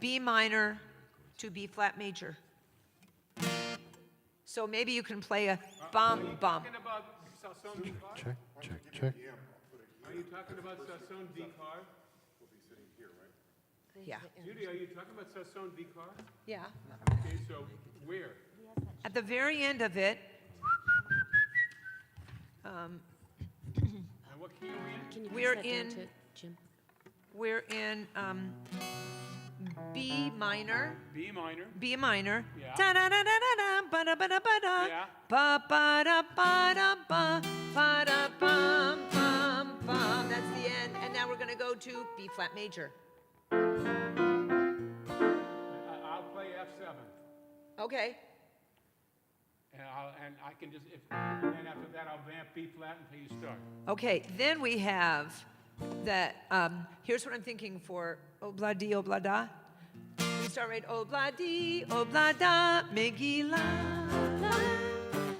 B minor to B flat major. So maybe you can play a bum bum. Talking about Sasson D carve? Check. Are you talking about Sasson D carve? Yeah. Judy, are you talking about Sasson D carve? Yeah. Okay, so where? At the very end of it, And what key are we in? Can you We're pass that down in- to Jim? we're in B minor. B minor. B minor. Yeah. Da da da da da da ba da ba da ba da. Yeah. Ba ba da ba da ba ba da bum bum bum. That's the end. And now we're gonna go to B flat major. I'll play F7. Okay. And I can just, and then after that, I'll vamp B flat until you start. Okay. Then we have that. Here's what I'm thinking for obladi oblada. We start right obladi oblada Megillah.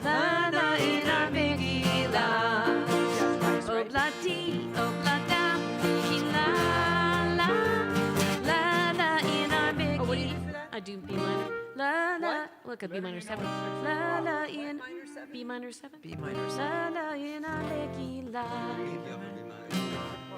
La la in our Megillah. Obladi, oblada, Megillah, la, la, la, in our Megillah. Oh, what do you do for that? I do B minor. La, la, What? look at B minor 7. La, la, in Minor 7? B minor 7. B minor La, la, in our Megillah.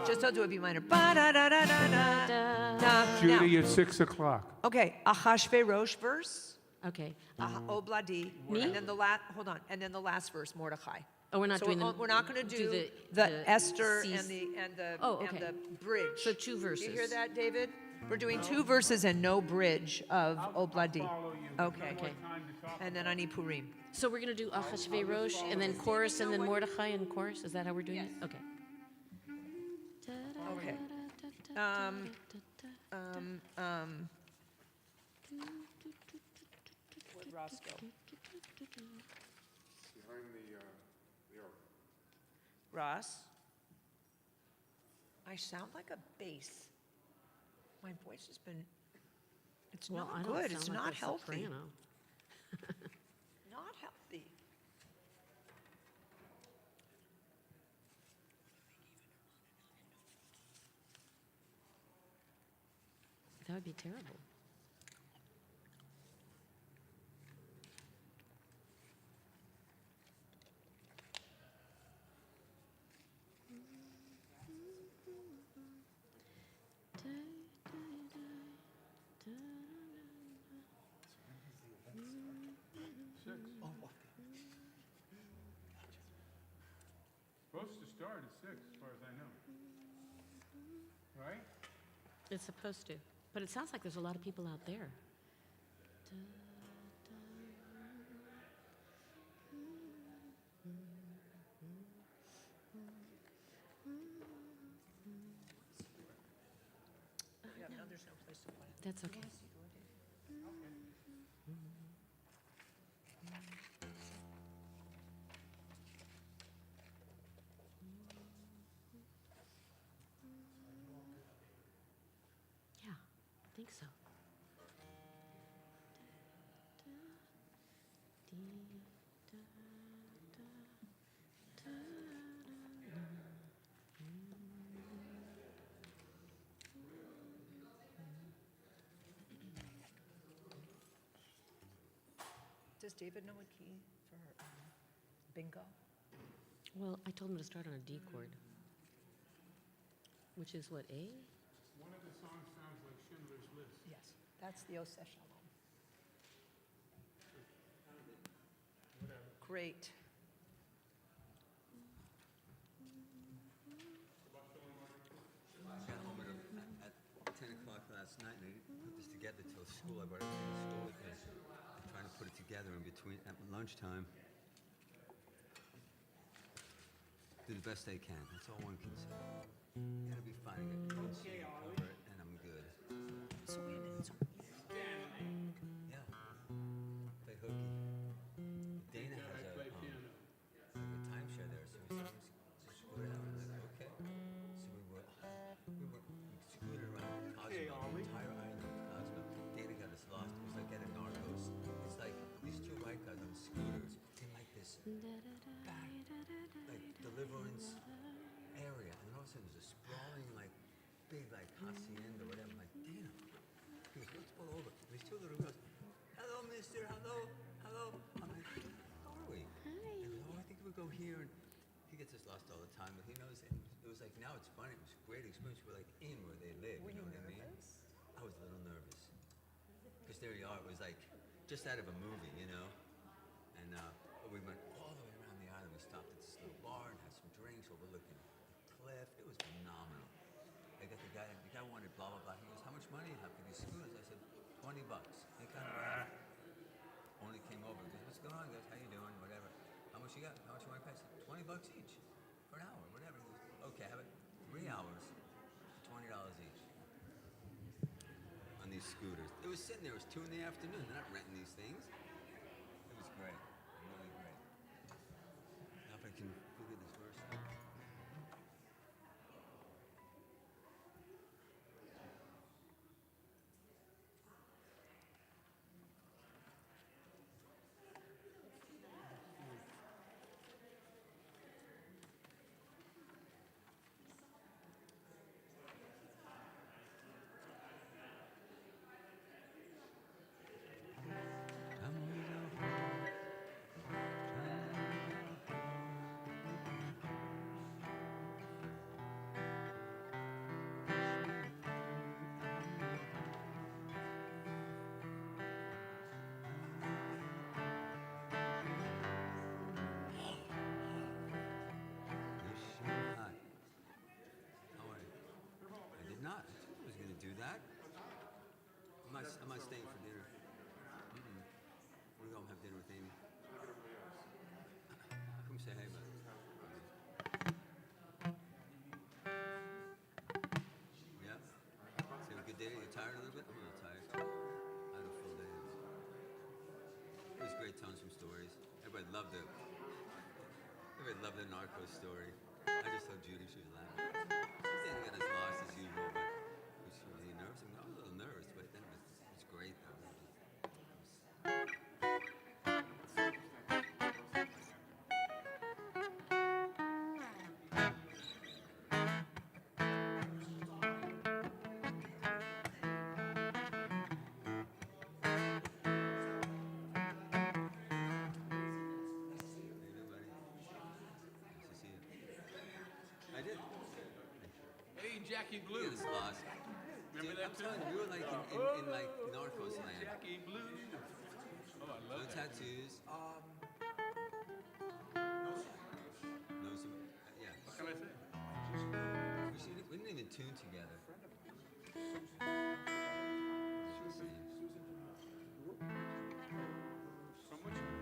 Just I'll do a B minor. Ba da da da da da. Now, Judy, it's 6 o'clock. okay, Achashverosh verse, Okay. Obladi, Me? and then hold on, and then the last verse, Mordechai. Oh, we're not So doing the. we're not going to do the the Esther C's. and the Oh, okay. bridge. So 2 verses. Do you hear that, David? We're doing 2 verses and no bridge of Obladi. Follow you. Okay. No more time to talk. And then I need Purim. So we're going to do Achashverosh and then chorus and then Mordechai and chorus? Is that how we're doing it? Okay. Okay. Where'd Ross go? Behind the arrow. Ross? I sound like a bass. My voice has been, it's Well, I not don't good, sound it's like not a healthy. soprano. Not healthy. That would be terrible. Supposed to start at 6, as far as I know. Right? It's supposed to. But it sounds like there's a lot of people out there. Yeah, no, there's no place to play. That's okay. Yeah, I think so. Does David know a key for bingo? Well, I told him to start on a D chord, which is what, A? One of the songs sounds like Schindler's List. Yes, that's the Oseh Shalom. Great. I got home at 10 o'clock last night and I didn't put this together till school. I brought everything to school because I'm trying to put it together in between at lunchtime. Do the best I can. That's all one can say. It'll be fine. I got good sleep over it and I'm good. So wait a minute, so Yeah. Play hooky. Dana has a timeshare there, so we said, let's scoot it out. I'm like, okay. So we scooted around Cozumel, the entire island of Cozumel. Dana got us lost. It was like getting Narcos. It's like these 2 white guys on scooters in like this back, like Deliverance area. And all of a sudden there's a sprawling, like, big, like, hacienda or whatever. I'm like, Dana. He goes, These two little girls. Hello, mister. Hello. Hello. I'm like, how are we? Hi. They go, oh, I think we'll go here. And he gets us lost all the time, but he knows. And it was like, now it's funny. It was a great experience. We're like in where they live. You know what I mean? I was a little nervous. Because there you are. It was like just out of a movie, you know? And but we went all the way around the island. We stopped at this little bar and had some drinks overlooking the cliff. It was phenomenal. I got the guy wanted blah, blah, blah. He goes, how much money do you have for these scooters? I said, $20. He kind of laughed. Only came over. He goes, what's going on? He goes, how you doing? Whatever. How much you got? How much you want to pay? I said, $20 each for an hour, whatever. He goes, okay, have it 3 hours for $20 each on these scooters. It was sitting there. It was 2 in the afternoon. They're not renting these things. It was great. Really great. Now if I can figure this verse out. Not. I told you I was going to do that. I'm not staying for dinner. We're going to have dinner with Amy. Come say hey, bud. Yeah. So have a good day. You're tired a little bit? I'm a little tired. I had a full day. It was great telling some stories. Everybody loved it. Everybody loved the narco story. I just told Judy she was laughing. She didn't get as lost as usual, but was she really nervous? I mean, I was a little nervous, but then it was great though. I did. Hey, Jackie You Blue. get us lost. Remember Dude, that I'm tune? telling you, we were like in like Narcos land. Jackie Blue. Oh, I No love that. tattoos. No some. Yeah. What can I say? We didn't even tune together. From which one?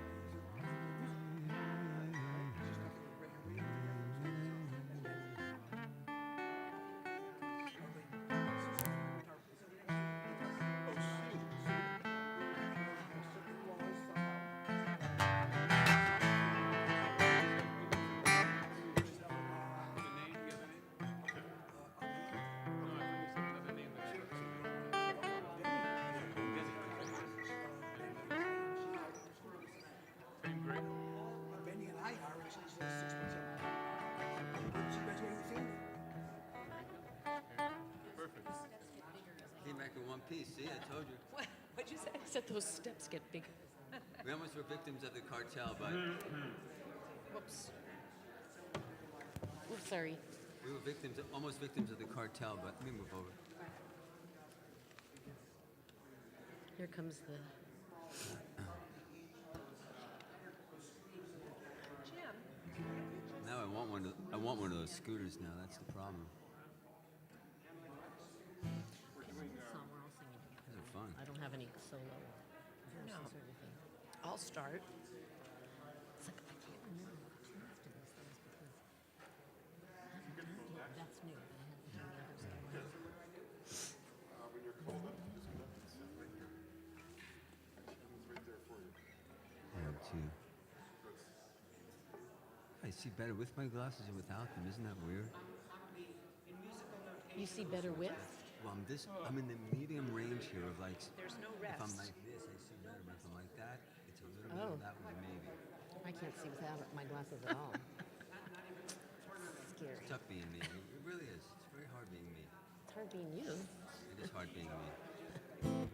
Came back in one piece. See, I told you. What'd you say? I said those steps get bigger. We almost were victims of the cartel, but Whoops. Oops, sorry. we were almost victims of the cartel. But let me move over. Here comes the. Jim, Now I want one. I want one of those scooters now. That's the problem. Song we're all singing together. Those are fun. I don't have any solo verses or anything. I'll start. It's like I can't remember what tunes to these things because that's new. I haven't done the others in a while. When you're cold up, just get up and sit right here. It's right there for you. Yeah, too. I see better with my glasses and without them. Isn't that weird? You see better with? Well, I'm in the medium range here of like. there's no If I'm rest. like this, I see better. But if I'm like that, it's a little Oh. bit of that one maybe. I can't see without my glasses at all. Scary. It's tough being me. It really is. It's very hard being me. It's hard being you. It is hard being me.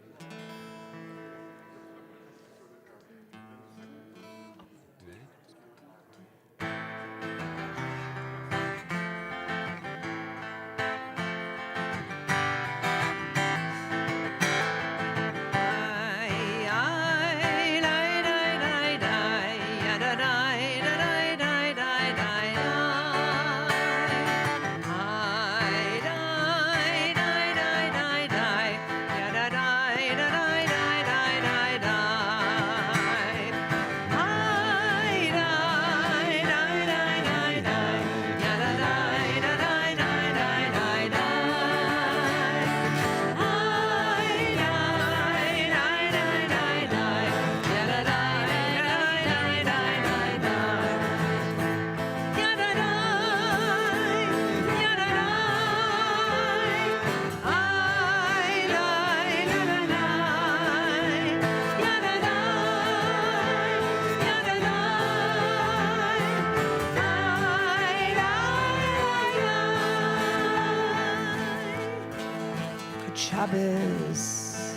Shabbos.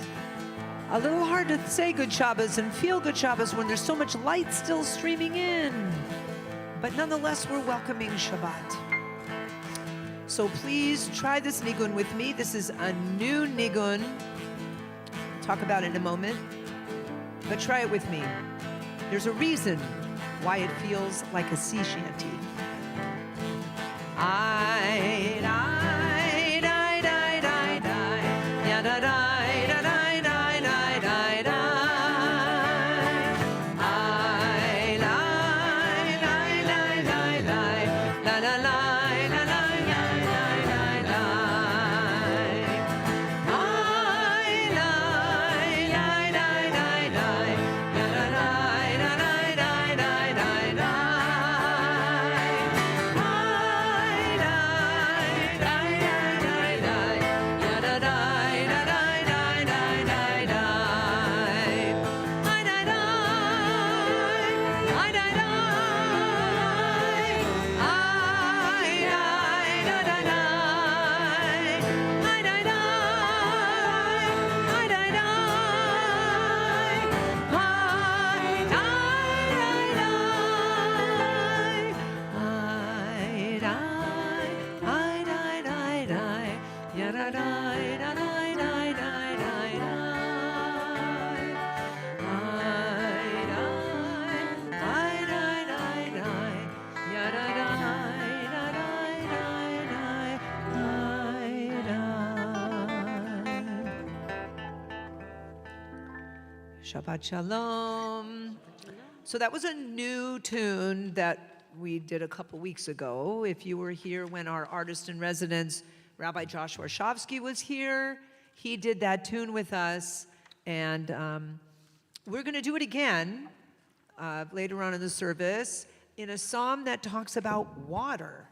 A little hard to say good Shabbos and feel good Shabbos when there's so much light still streaming in. But nonetheless, we're welcoming Shabbat. So please try this nigun with me. This is a new nigun. Talk about it in a moment. But try it with me. There's a reason why it feels like a sea shanty. Shabbat Shalom. So that was a new tune that we did a couple weeks ago. If you were here when our artist in residence, Rabbi Joshua Shavsky, was here, he did that tune with us. And we're going to do it again later on in the service in a psalm that talks about water.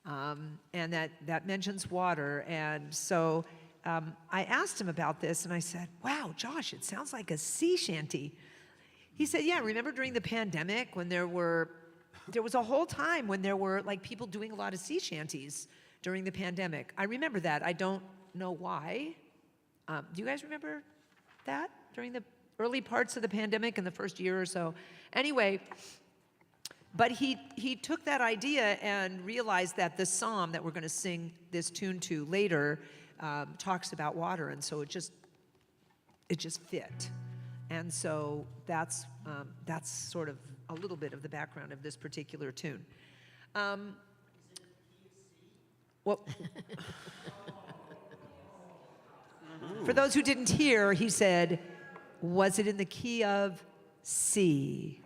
And that mentions water. And so I asked him about this, and I said, wow, Josh, it sounds like a sea shanty. He said, yeah, remember during the pandemic when there was a whole time when there were like people doing a lot of sea shanties during the pandemic. I remember that. I don't know why. Do you guys remember that during the early parts of the pandemic in the first year or so? Anyway, but he took that idea and realized that the psalm that we're going to sing this tune to later talks about water, and so it just fit. And so that's sort of a little bit of the background of this particular tune. Well, for those who didn't hear, he said, was it in the key of C?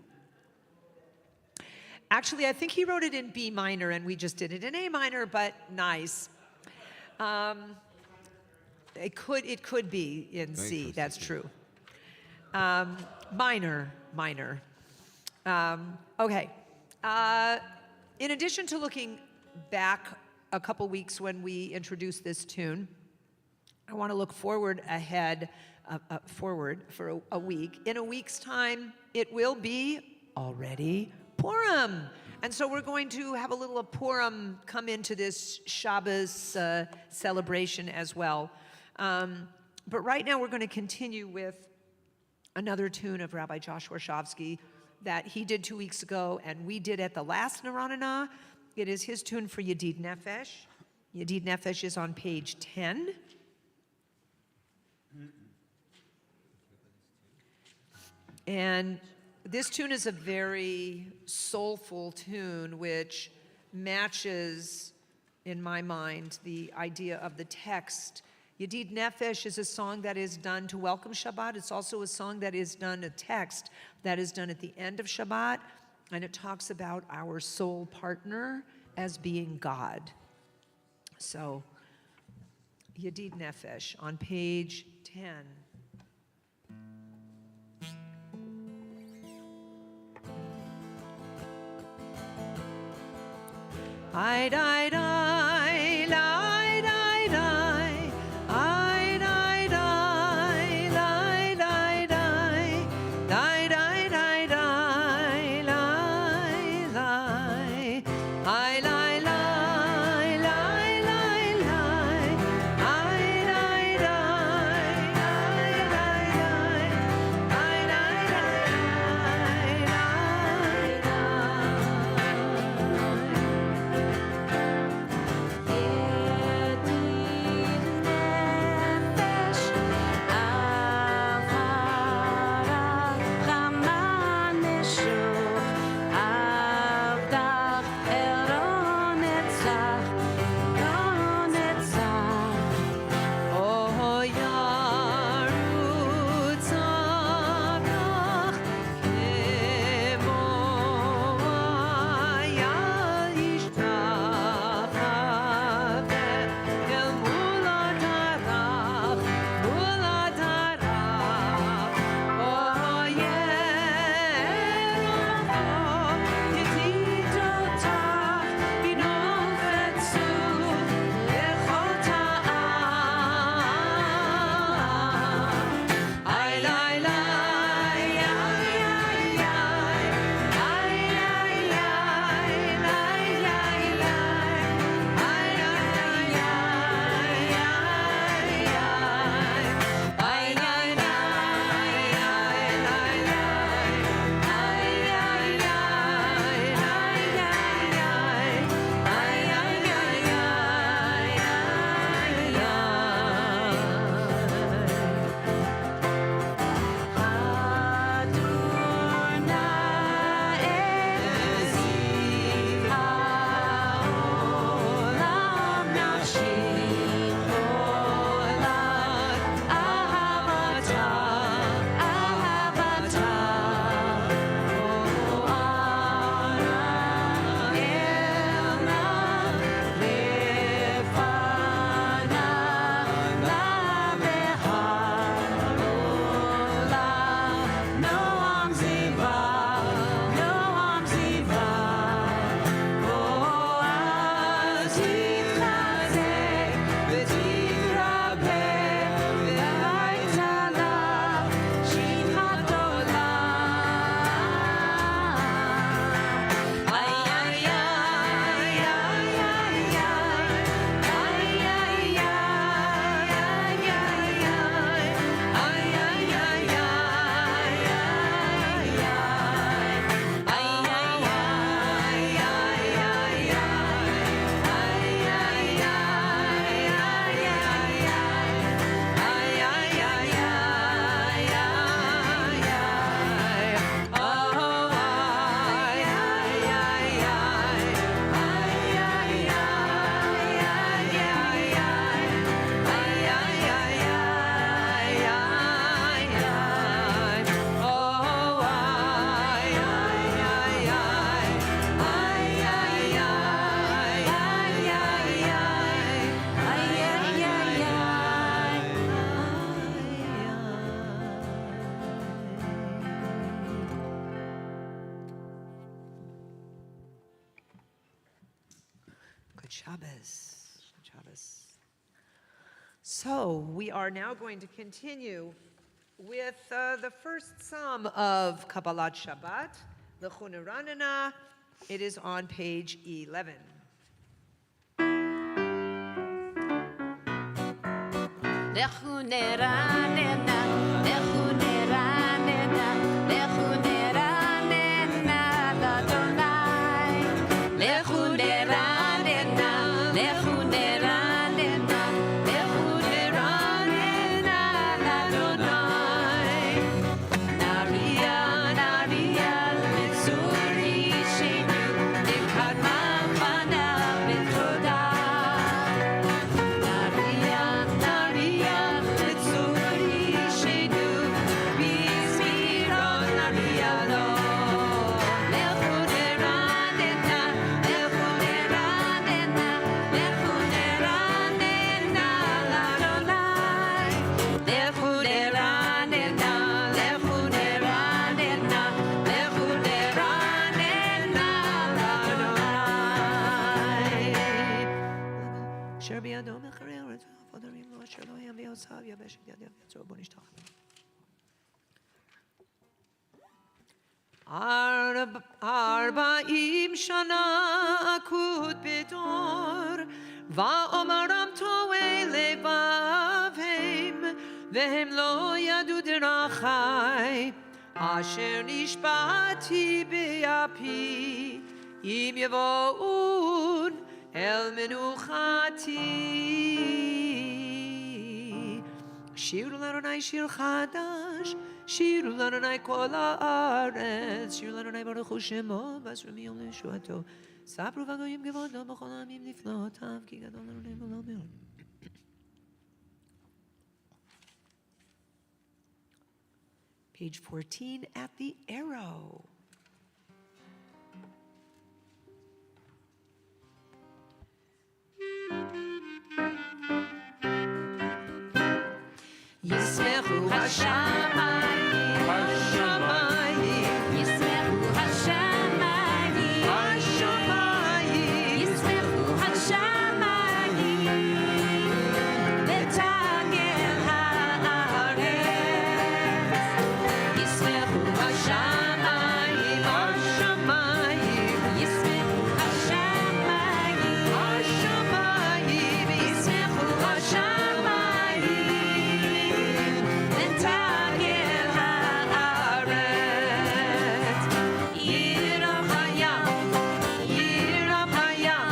Actually, I think he wrote it in B minor, and we just did it in A minor, but nice. It could be in C, that's true. Minor. Okay. In addition to looking back a couple weeks when we introduced this tune, I want to look forward for a week. In a week's time, it will be already Purim. And so we're going to have a little of Purim come into this Shabbos celebration as well. But right now we're going to continue with another tune of Rabbi Joshua Shavsky that he did 2 weeks ago and we did at the last Naranana. It is his tune for Yedid Nefesh. Yedid Nefesh is on page 10. And this tune is a very soulful tune which matches, in my mind, the idea of the text. Yedid Nefesh is a song that is done to welcome Shabbat. It's also a song that is done, a text that is done at the end of Shabbat, and it talks about our soul partner as being God. So, Yedid Nefesh on page 10. I die, die, lie, die, die. I die, die, lie, die, die. Die, die, die, die, lie, lie. I lie, lie, lie, lie, lie. I die, die. Good Shabbos. Good Shabbos. So we are now going to continue with the first psalm of Kabbalat Shabbat, the Chuneranana. It is on page 11. לכו נרננה, לכו נרננה, לכו נרננה לאדוני. לכו נרננה, לכו נרננה, לכו נרננה לאדוני. נריע, נריע לצור אישנו, נקרא פניו בתודה. אשר בידו מחרי ארץ ופודרים לו אשר לא יביא עשיו יבש את ידיו יצור בו נשתחווה. 40 שנה אקוט בדור ואומרם טועה לבבהם והם לא ידעו דרכי אשר נשבעתי באפי אם יבואון אל מנוחתי. שירו לאדוני שיר חדש, שירו לאדוני כל הארץ, שירו לאדוני ברוך הוא שמו, ועזרו מיום לישועתו. ספרו וגויים גבולתו בכל העמים נפלאותיו, כי גדול אדוני ולא מאוד. Page 14 at the arrow. ישמחו השמיים, השמיים, ישמחו השמיים, השמיים, ישמחו השמיים, ותגל הארץ. ישמחו השמיים, השמיים, ישמחו השמיים, השמיים, ישמחו השמיים, ותגל הארץ. יירם הים, יירם הים,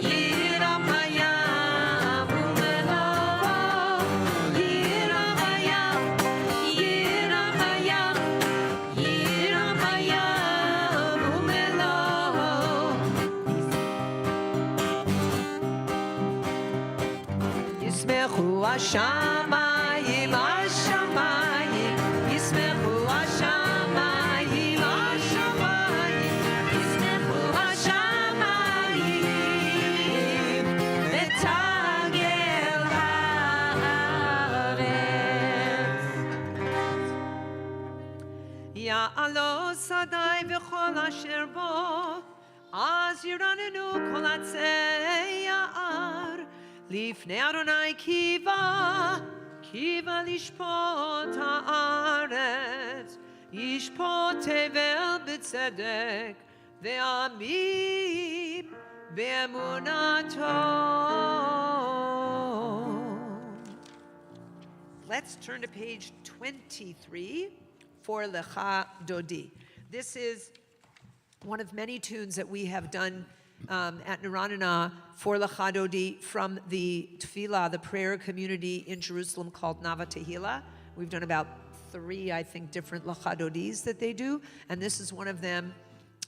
יירם הים ומלואו. יירם הים, יירם הים, יירם הים ומלואו. ישמחו השמיים, השמיים, ישמחו השמיים, השמיים, ישמחו השמיים, ותגל הארץ. יעלו שדי וכל אשר בו, אז ירננו כל עצי יער. לפני אדוני קיווה לשפוט הארץ, ישפוט תבל בצדק, ועמים באמונתו. Let's turn to page 23 for Lecha Dodi. This is one of many tunes that we have done at Niranana for Lecha Dodi from the Tefillah, the prayer community in Jerusalem called Nava Tehillah. We've done about 3, I think, different Lecha Dodis that they do, and this is one of them.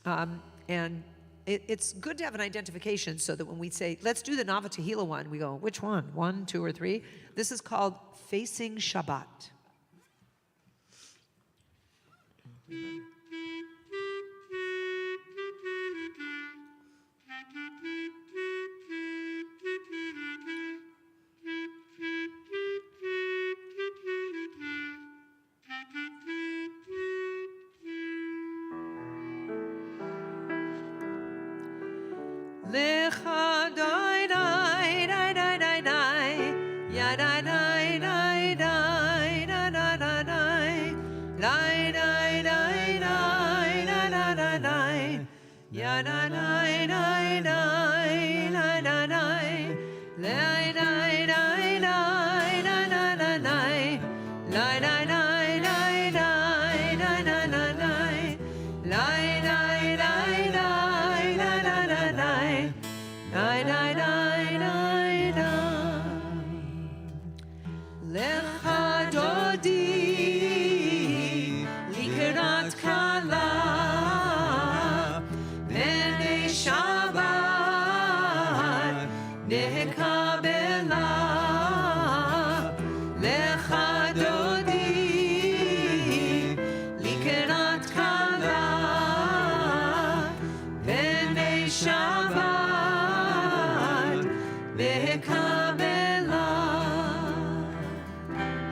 And it's good to have an identification so that when we say, let's do the Nava Tehillah one, we go, which one? 1, 2, or 3? This is called Facing Shabbat. Lecha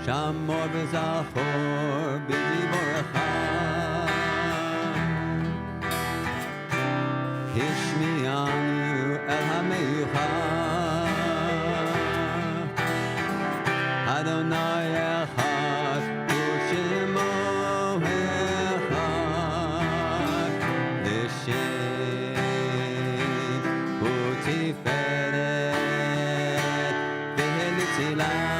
שמור וזכור בדיבורך השמיענו אל המיוחד אדוני אחד ושמו אחד לשם ותפארת ולצילה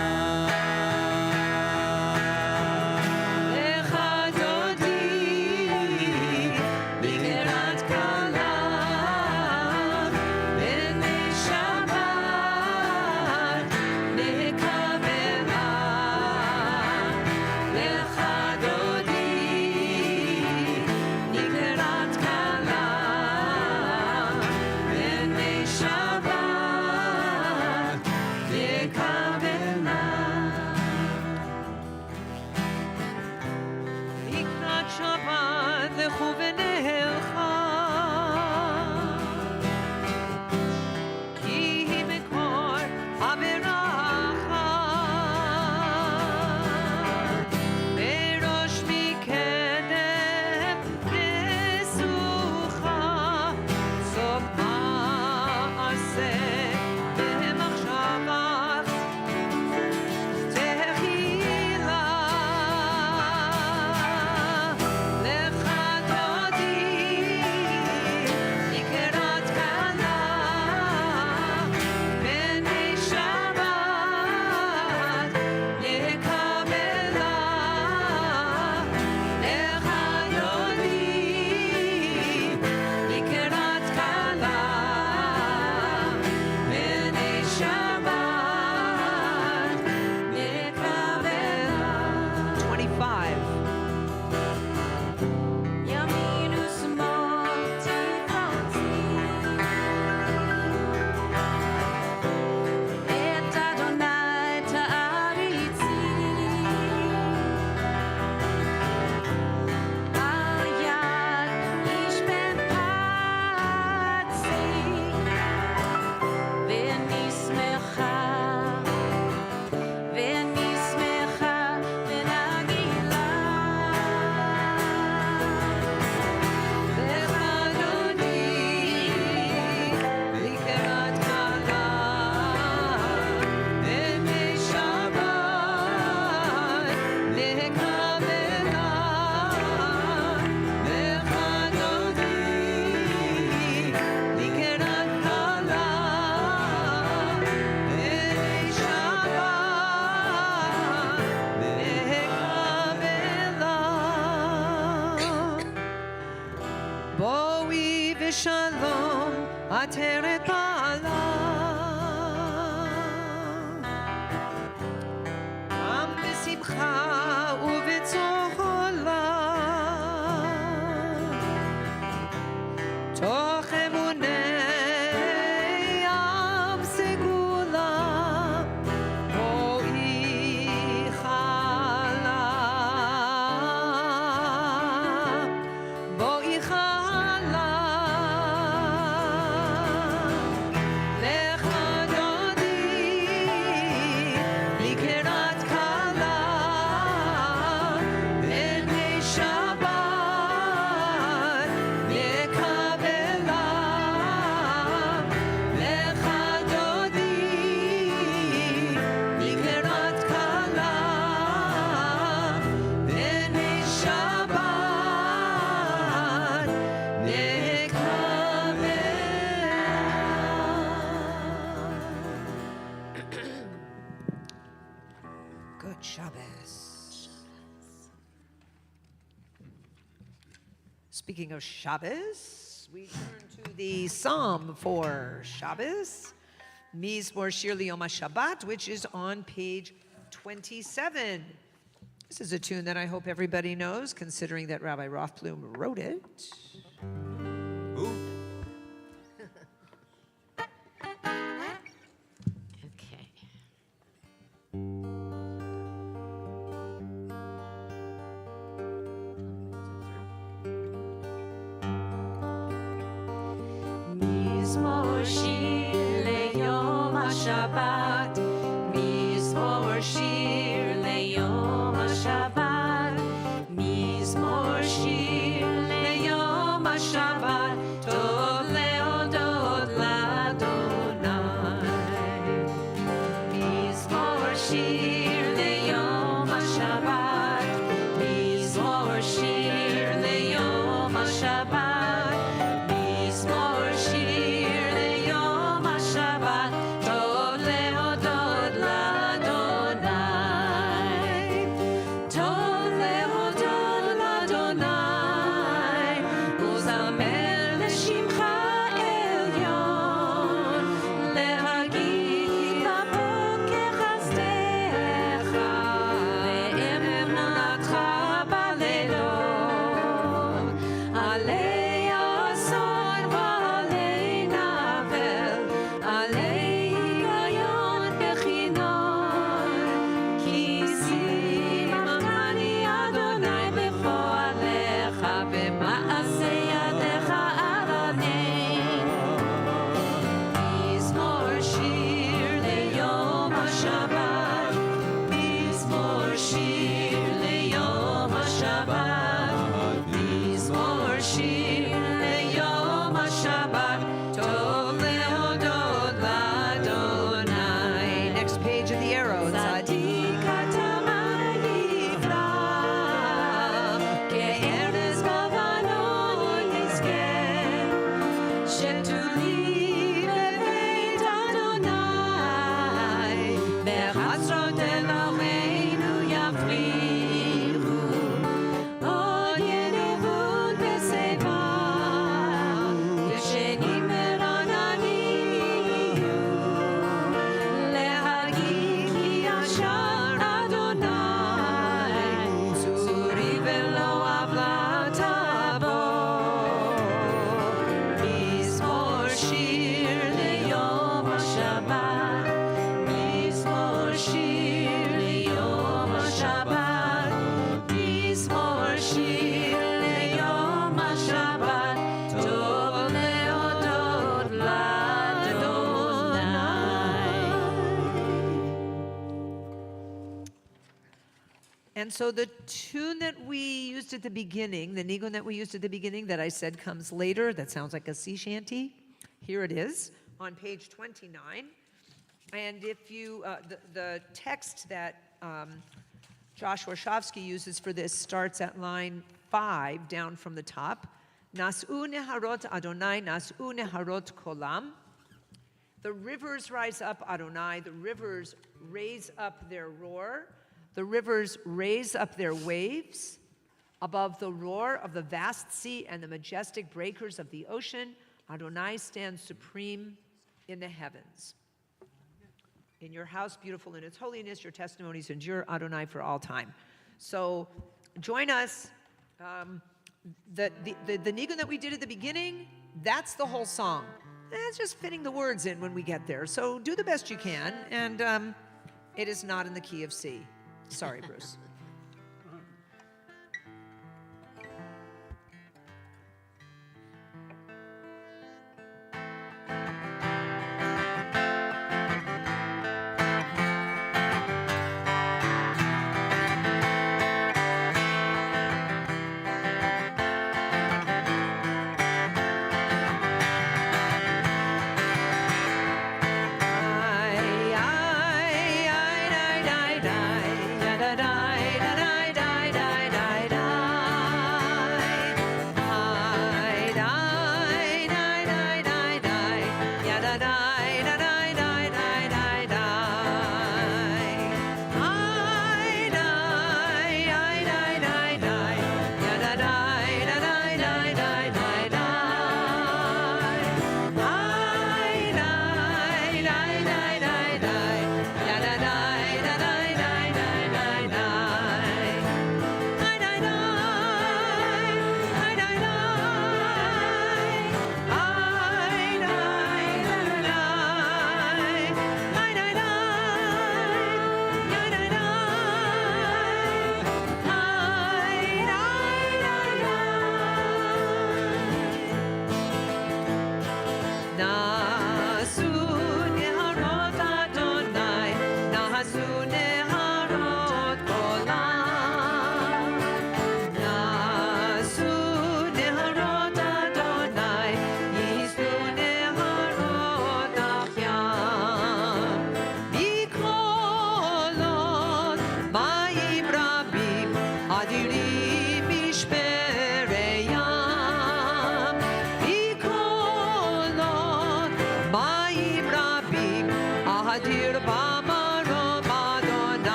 ושלום עטרת בעלה עם בשמחה ובצהלה תוך אמוני עם סגולה בואי חלה בואי חלה Speaking of Shabbos, we turn to the Psalm for Shabbos, Mizmor Shir Liyom HaShabbat, which is on page 27. This is a tune that I hope everybody knows, considering that Rabbi Rothblum wrote it. Who? Okay. Mizmor shir leyom HaShabbat, Mizmor shir leyom HaShabbat, Mizmor shir leyom HaShabbat, tov leodot l'Adonai. Mizmor shir leyom HaShabbat, Mizmor shir leyom HaShabbat, Mizmor shir leyom HaShabbat, tov leodot l'Adonai. Tov leodot l'Adonai, uzamer l'shimcha elyon, להגיד בבוקר חסדך, ואמונתך בלילות, עלי אסון ועלי נבל, עלי היגיון בכינור, כי שימחני אדוני בפועלך, במעשה ידיך ארנן. מזמור שיר ליום השבת, מזמור שיר ליום השבת, מזמור שיר ליום השבת, טוב להודות לאדוני. Next page of the arrow. צדיק אתה נברא, כארז בלבנון נזכה, שתולי בבית אדוני, בחצרות אלוהינו יפריחו, עוד ינבון בשיבה, ישנים מרעננים יהיו, להגיד כי ישר אדוני, צורי ולא עוולה תעבור. מזמור שיר ליום השבת, מזמור שיר ליום השבת, מזמור שיר ליום השבת, טוב להודות לאדוני. And so the tune that we used at the beginning, the nigun that we used at the beginning that I said comes later, that sounds like a sea shanty. Here it is on page 29. And if you, the text that Josh Warshawski uses for this starts at line 5 down from the top. Nas'u neharot Adonai, nas'u neharot kolam. The rivers rise up, Adonai. The rivers raise up their roar. The rivers raise up their waves above the roar of the vast sea and the majestic breakers of the ocean. Adonai stands supreme in the heavens. In your house, beautiful in its holiness, your testimonies endure, Adonai, for all time. So join us. The nigun that we did at the beginning, that's the whole song. It's just fitting the words in when we get there. So do the best you can, and it is not in the key of C. Sorry, Bruce. Ay, ay, ay, ay, ay, ay, ay, ay, ay,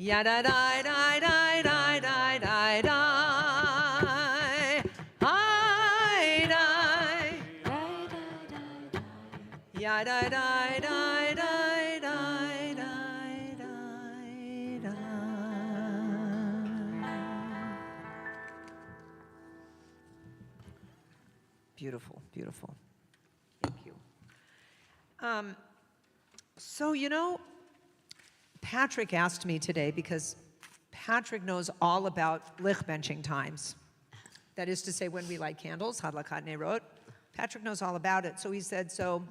Ya da da da da da da da da. Hi da. Ya da da da da da da da. Beautiful, beautiful. Thank you. So, you know, Patrick asked me today, because Patrick knows all about lich benching times. That is to say, when we light candles, Hadlakat Nerot. Patrick knows all about it. So he said, so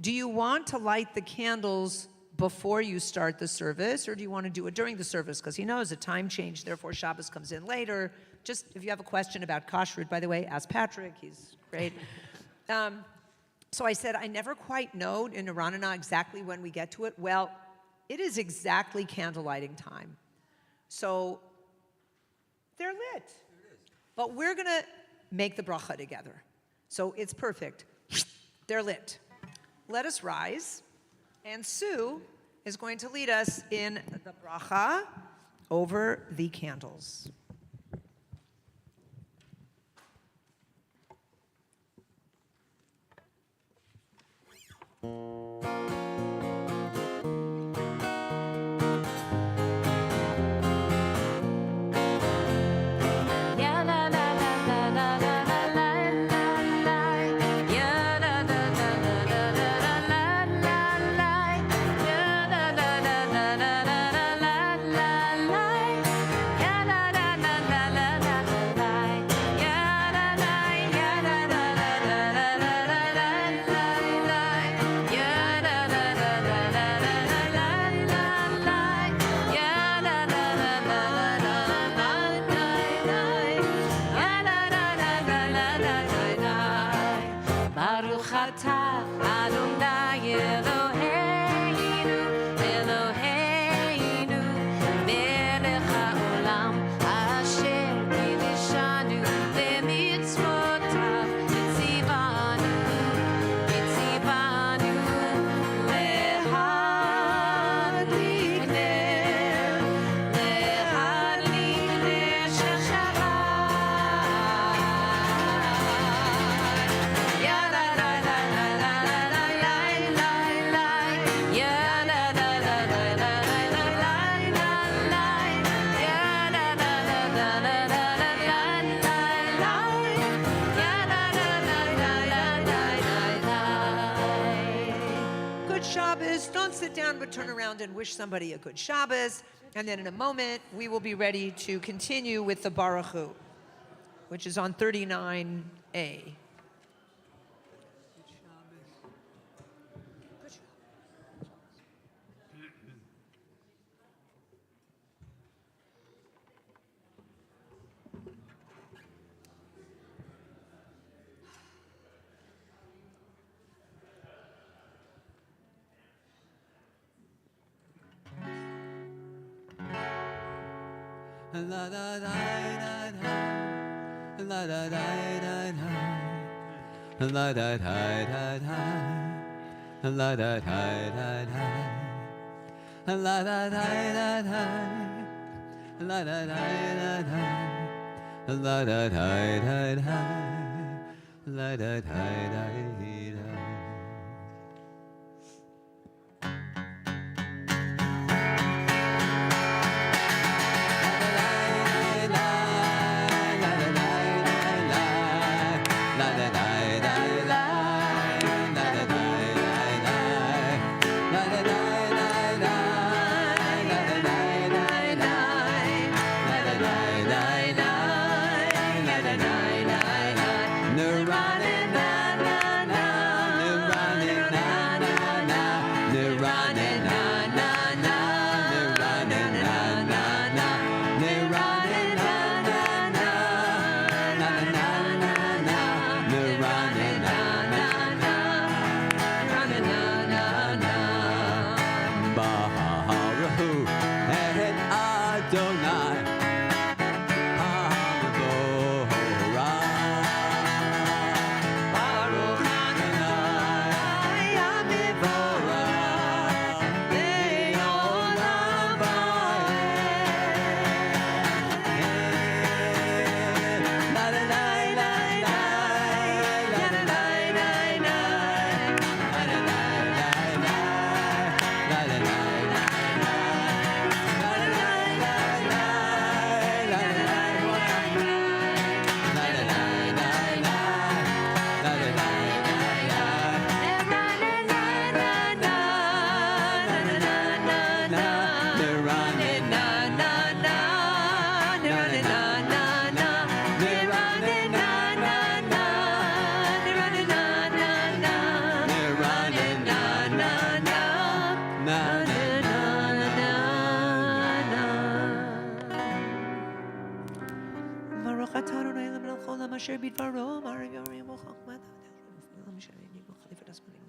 do you want to light the candles before you start the service, or do you want to do it during the service? Because he knows a time change, therefore Shabbos comes in later. Just if you have a question about kashrut, by the way, ask Patrick. He's great. So I said, I never quite know in Iranana exactly when we get to it. Well, it is exactly candle lighting time. So they're lit. But we're going to make the bracha together. So it's perfect. They're lit. Let us rise. And Sue is going to lead us in the bracha over the candles. But turn around and wish somebody a good Shabbos. And then in a moment, we will be ready to continue with the Baruch Hu, which is on 39A. La da da da da, la da da da da, la da da da da, la da da da da, la da da da da, la da da da da, la da da da da, la da da da. Na אשר בדברו, מערב יורים וחוכמת. לא משנה, אני מחליף את הזמנים.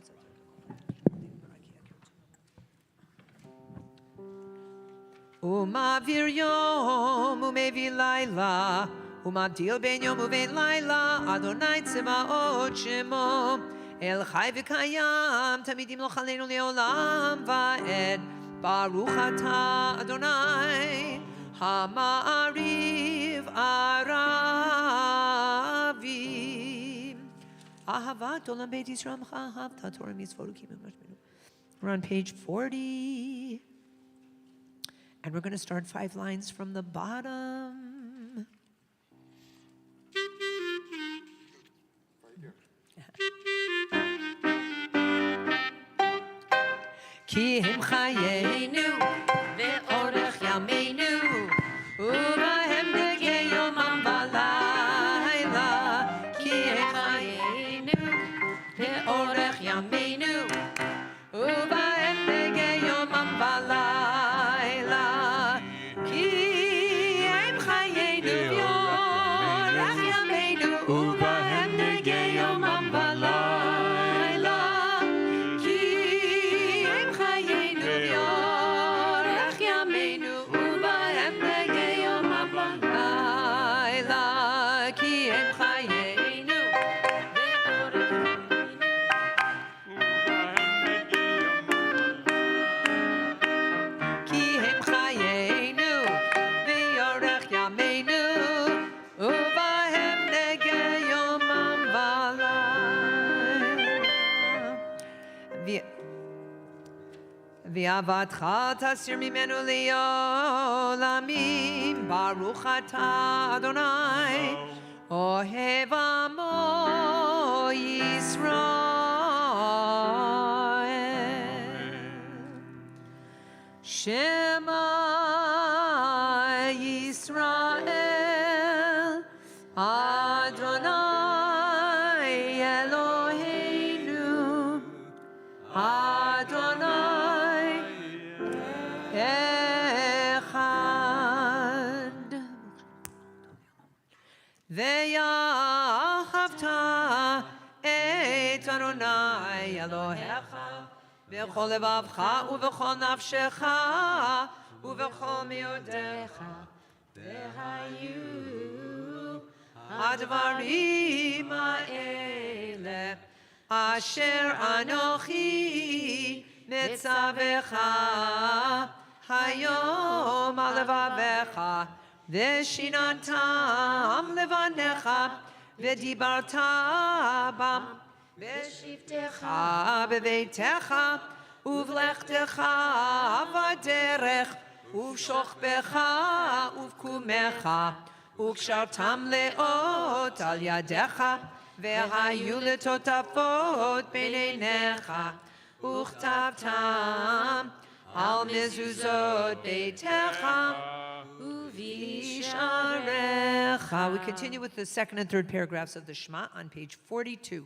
ומעביר יום ומביא לילה, ומבדיל בין יום ובין לילה, אדוני צבאות שמו. אל חי וקיים, תמיד ימלוך עלינו לעולם ועד. ברוך אתה אדוני, המעריב ערבים. אהבת עולם בית ישראל ממך, אהבת תורה מצוות וקיום משמענו. We're on page 40. And we're going to start 5 lines from the bottom. כי הם חיינו ואורך ימינו ובהם דגי יומם ולילה כי הם חיינו ואורך ימינו ובהם דגי יומם ולילה כי הם חיינו ואורך ימינו ובהם דגי יומם ולילה ואהבתך תסיר ממנו לעולמים, ברוך אתה אדוני, אוהב עמו ישראל. שמע ישראל, אדוני אלוהינו, אדוני אחד. ואהבת את אדוני אלוהיך בכל לבבך ובכל נפשך ובכל מאודיך, והיו הדברים האלה אשר אנוכי מצווך היום על לבביך, ושיננתם לבניך, ודיברת בם בשבתך בביתך, ובלכתך בדרך, ובשוכבך ובקומך, וקשרתם לאות על ידיך, והיו לטוטפות בין עיניך, וכתבתם על מזוזות ביתך ובשעריך. We continue with the second and third paragraphs of the Shema on page 42.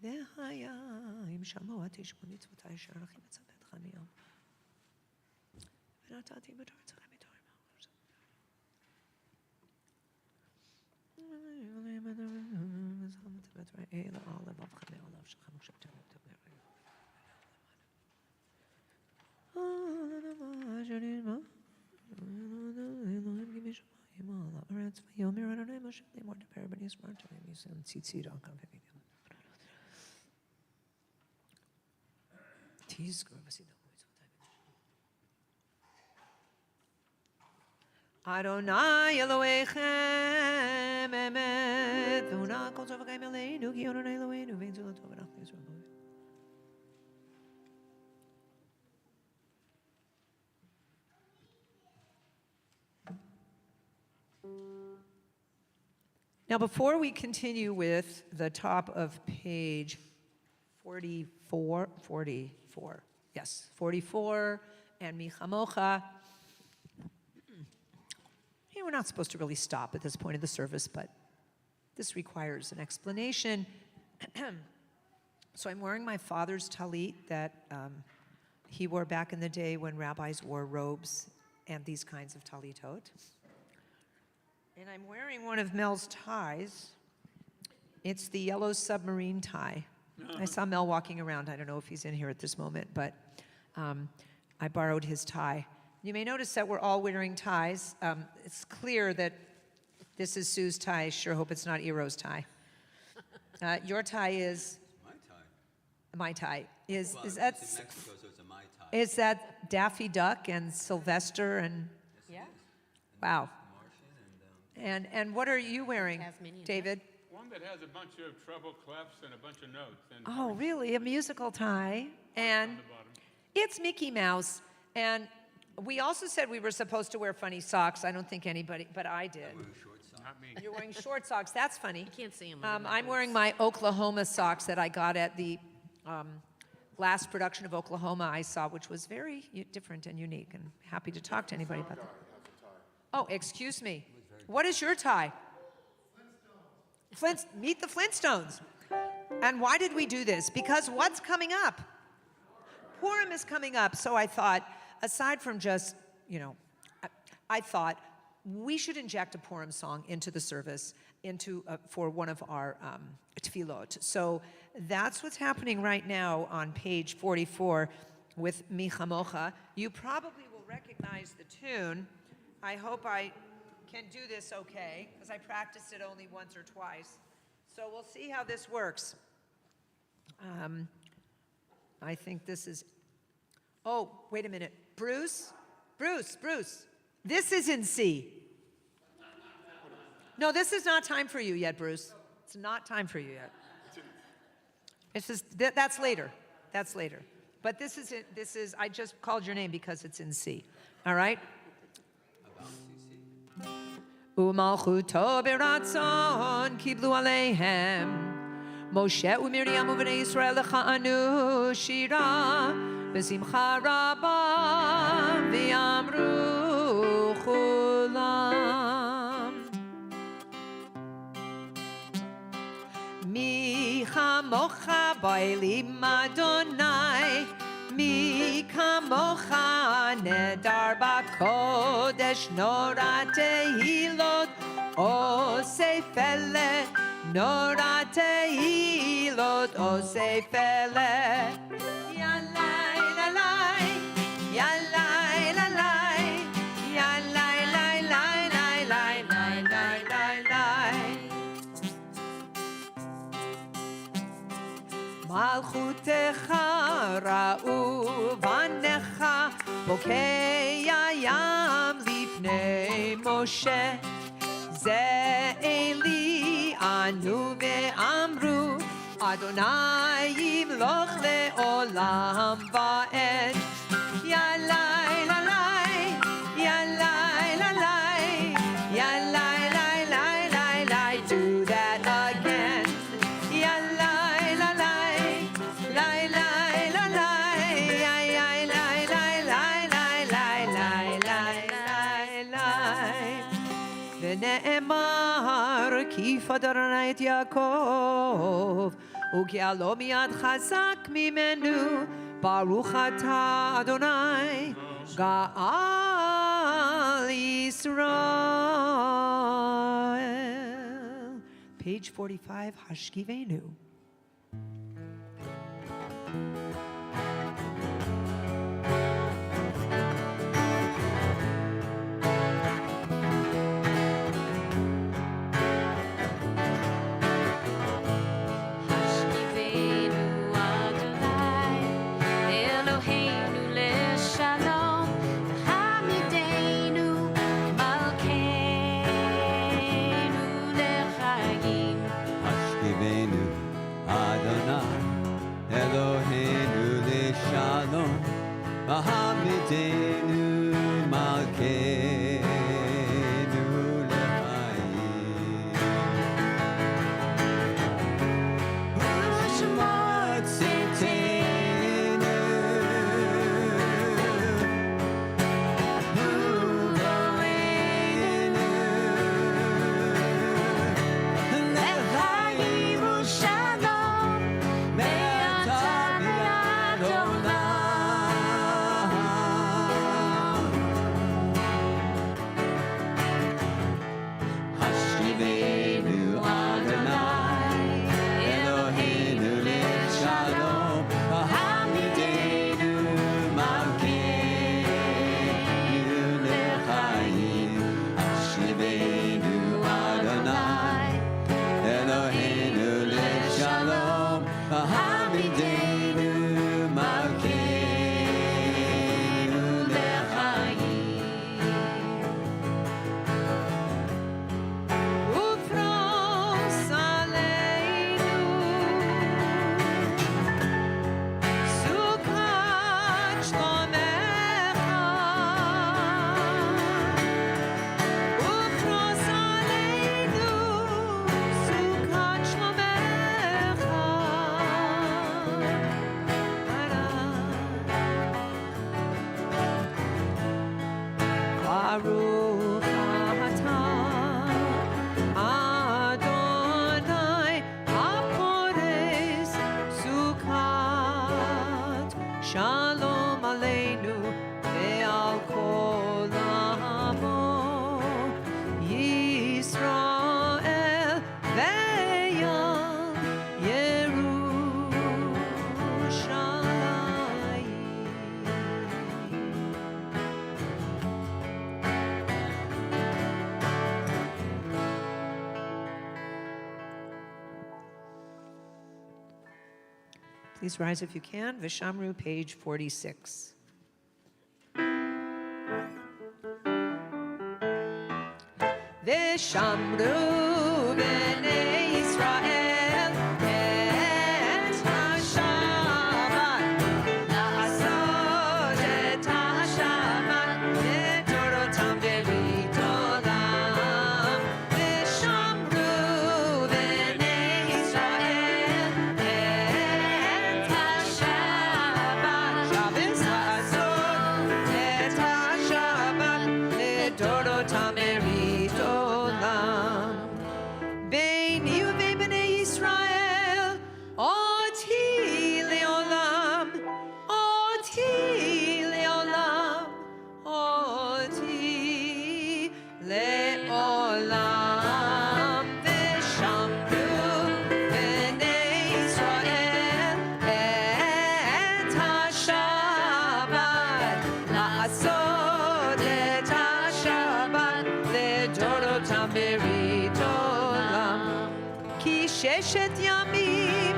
והיה אם שמעו תשמעו מצוותי אשר אנוכי מצווך היום. ונתתי בתורתך בתור Adonai Elohechem emet, v'una kol tov v'chaim eleinu, ki Adonai Eloheinu, v'ein zul tov v'nachnu Yisrael. Now, before we continue with the top of page 44, and Michamocha, we're not supposed to really stop at this point of the service, but this requires an explanation. So I'm wearing my father's talit that he wore back in the day when rabbis wore robes and these kinds of talitot. And I'm wearing one of Mel's ties It's the yellow submarine tie. I saw Mel walking around. I don't know if he's in here at this moment, but I borrowed his tie. You may notice that we're all wearing ties. It's clear that this is Sue's tie. I sure hope it's not Eero's tie. Your tie is, My tie. my tie. Well, Is it's that, in Mexico, so it's a my tie. is that Daffy Duck and Sylvester and, Yeah. wow. Martian and And what are you wearing, Tasmanian. David? One that has a bunch of treble clefs and a bunch of notes. And Oh, really? A musical tie? And on the bottom. it's Mickey Mouse. And we also said we were supposed to wear funny socks. I don't think anybody, but I did. wearing short socks. Not me. You're wearing short socks. That's funny. You can't see them. I'm wearing my Oklahoma socks that I got at the last production of Oklahoma I saw, which was very different and unique. And happy to talk to anybody about that. Oh, excuse me. What is your tie? Meet the Flintstones. And why did we do this? Because what's coming up? Purim is coming up. So I thought, aside from just, I thought we should inject a Purim song into the service, for one of our tefillot. So that's what's happening right now on page 44 with Mi Chamocha. You probably will recognize the tune. I hope I can do this okay, because I practiced it only once or twice. So we'll see how this works. I think this is, oh, wait a minute. Bruce, this is in C. No, this is not time for you yet, Bruce. It's not time for you yet. That's later. That's later. But this is, I just called your name because it's in C. All right? Umalchuto beratzon kiblu aleihem Moshe uMiriam u'bnei Yisrael lecha'anu shira b'simcha rabba v'yamru chulam Mi chamocha ba'elim Adonai Mi kamocha nedar b'kodesh nora tehilot osefele nora tehilot osefele Yalai lalai Yalai lalai Yalai lai lai lai lai lai lai lai lai Malchutecha ra'u vanecha bokei yam lifnei Moshe Ze eli anu ve'amru Adonai yimloch le'olam va'ed Yalai lalai Yalai lalai Yalai lai lai lai lai Do that again Yalai lalai Lai lai lalai Ai ai lai lai lai lai lai lai lai lai lai ונאמר כי פדרנה את יעקב וכעלו מיד חזק ממנו ברוך אתה אדוני גאל ישראל. Page 45, השכיבנו. השכיבנו אדוני אלוהינו לשלום העמידנו מלכנו לחיים השכיבנו אדוני אלוהינו לשלום והעמידנו מלכנו לחיים ושמות צאתנו ובואנו לחיים ושלום מעתה ועד עולם תמידנו מלכנו לחיים. ופרוס עלינו סוכת שלומך, ופרוס עלינו סוכת שלומך. ברוך אתה אדוני הפורס סוכת שלום עלינו ועל כל עמו ישראל ועל ירושלים. Please rise if you can. Vishamru, page 46. Vishamru b'nei Yisrael et hashabat, la'asot et hashabat לדורותם ברית עולם. Vishamru b'nei Yisrael et hashabat, Shabbos la'asot et hashabat לדורותם ברית עולם. ביני ובין בני ישראל אותי לעולם, אותי לעולם, אותי לעולם. ושמרו בני ישראל את השבת, לעשות את השבת לדורותם ברית עולם. כי ששת ימים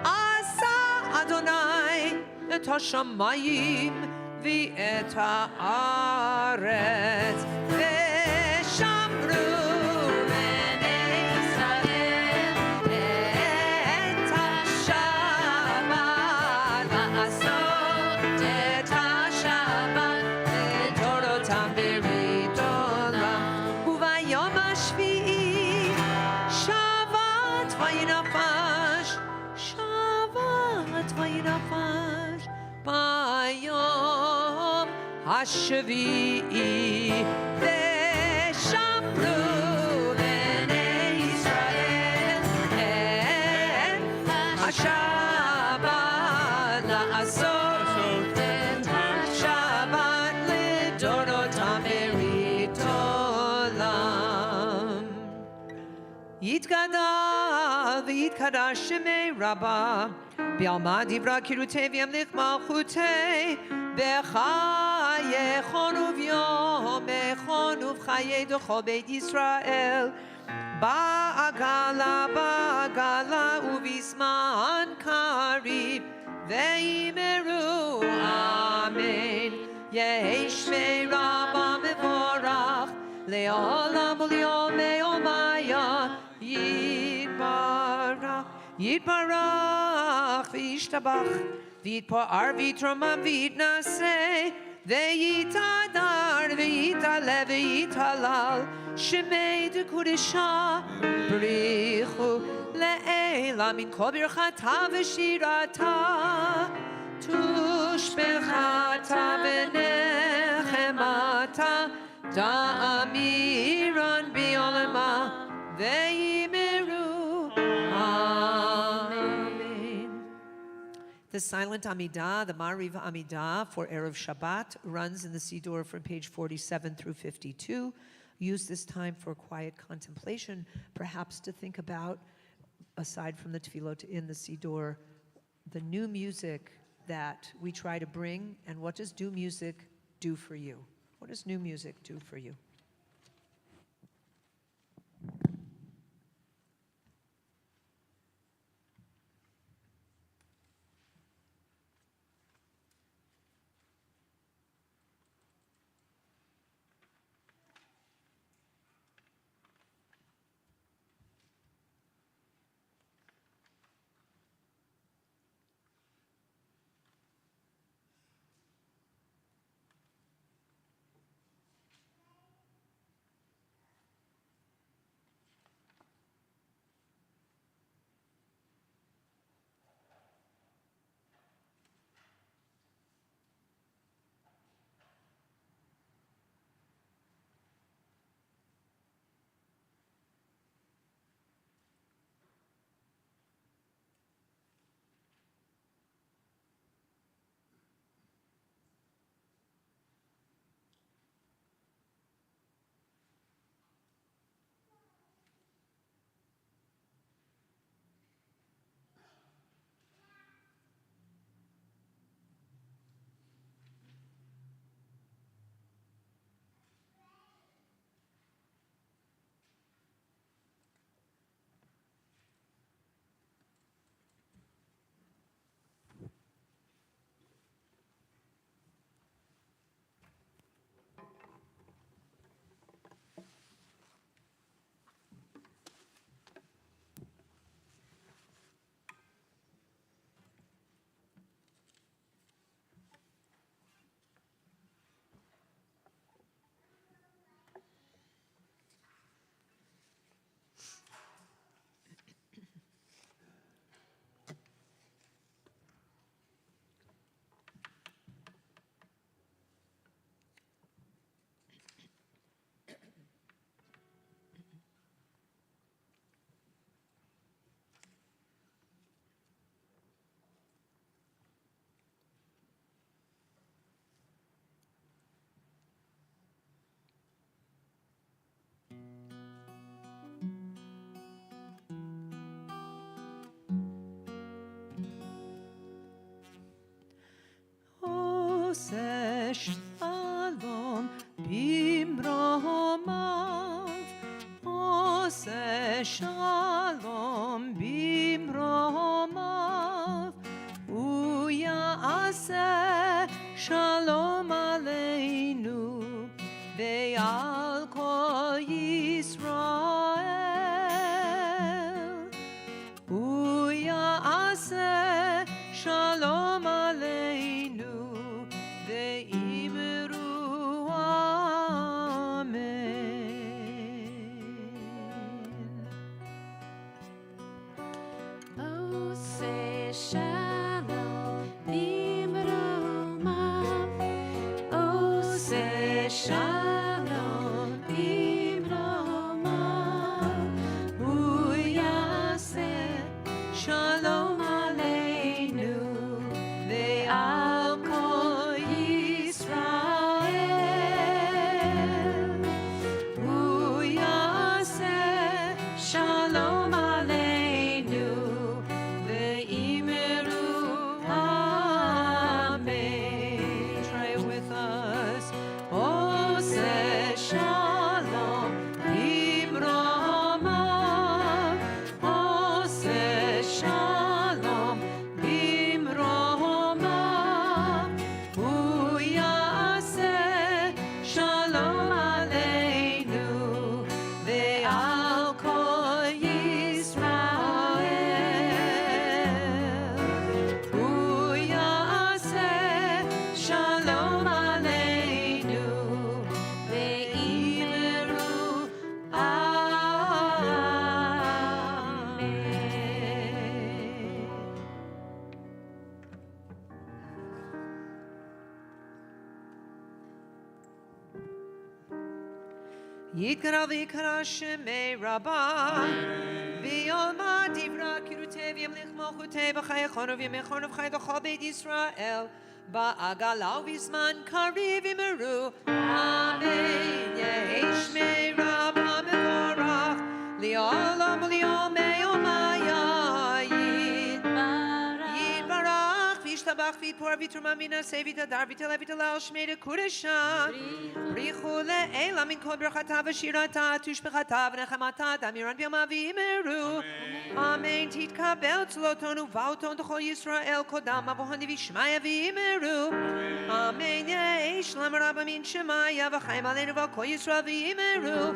עשה אדוני את השמיים ואת הארץ. ושמרו בני ישראל את השבת, לעשות את השבת לדורותם ברית עולם. וביום השביעי שבת וינפש, שבת וינפש ביום השביעי. ושמרו בני ישראל את השבת, לעשות את השבת לדורותם ברית עולם. יתגדל ויתקדש שמי רבה, בעלמא דברה קירותי וימליך מלכותי, בחייכון וביומכון ובחיי דכל בית ישראל, בעגלה בעגלה ובזמן קריב, ואמרו אמן. יהי שמי רבה מבורך לעולם וליומי עולמיה, יתברך יתברך וישתבח ויתפאר ויתרומם ויתנשא ויתהדר ויתעלה ויתהלל, שמי דקודשה בריחו לעילה מן כל ברכתה ושירתה, תושבחתה ונחמתה, תאמירן בעולמה ויאמרו Amen. The silent Amidah, the Mariv Amidah for Erev Shabbat, runs in the Siddur from page 47 through 52. Use this time for quiet contemplation, perhaps to think about, aside from the tefillot in the Siddur, the new music that we try to bring, and what does new music do for you? What does new music do for you? עושה שלום במרומיו, עושה שלום במרומיו, הוא יעשה שלום עלינו ועל כל ישראל. הוא יעשה שלום עלינו ואמרו אמן. עושה שלום במרומיו, עושה שלום במרומיו, הוא יעשה שלום עלינו ועל כל ישראל. הוא יעשה שלום עלינו ואמרו אמן. Try it with us. עושה שלום במרומיו, עושה שלום במרומיו, הוא יעשה שלום עלינו ועל כל ישראל. הוא יעשה שלום עלינו ואמרו אמן. יתקרא ויקרא שמי רבה, ויאמר דברה קירותי וימליך מלכותי בחיי חונו וימי חונו וחי לכל בית ישראל, בעגלה ובזמן קריב אמרו אמן. יהי שמי רבה מבורך לעולם וליומי יומיים. יתברך וישתבח ויתפור ויתרומה מן השא ויתהדר ויתהלל ויתהלל שמי לקודשה. בריחו לעילה מן כל ברכתה ושירתה תושבחתה ונחמתה דמירן ביומה ואמרו אמן. תתקבל צלותון ובאותון לכל ישראל קודם אבוהן דבי שמעיה ואמרו אמן. יהי שלום רבה מן שמעיה וחיים עלינו ועל כל ישראל ואמרו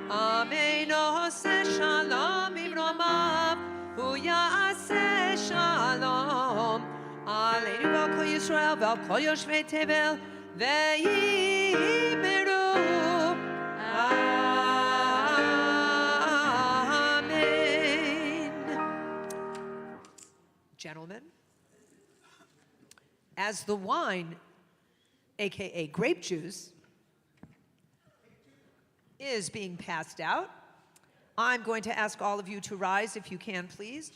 אמן. עושה שלום במרומיו, הוא יעשה שלום עלינו ועל כל ישראל ועל כל יושבי תבל ואמרו amen. Gentlemen, as the wine, aka grape juice, is being passed out, I'm going to ask all of you to rise if you can, please.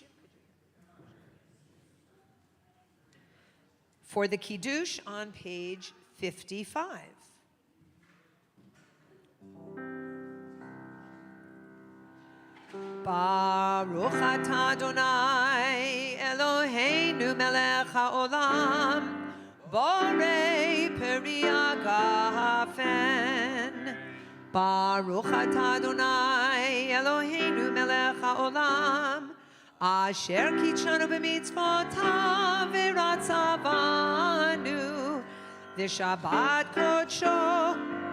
For the Kiddush on page 55. Baruch atah Adonai Eloheinu melech haolam, borei peri hagafen. Baruch atah Adonai Eloheinu melech haolam, asher kitshanu b'mitzvotav v'ratzavanu, v'shabbat kodsho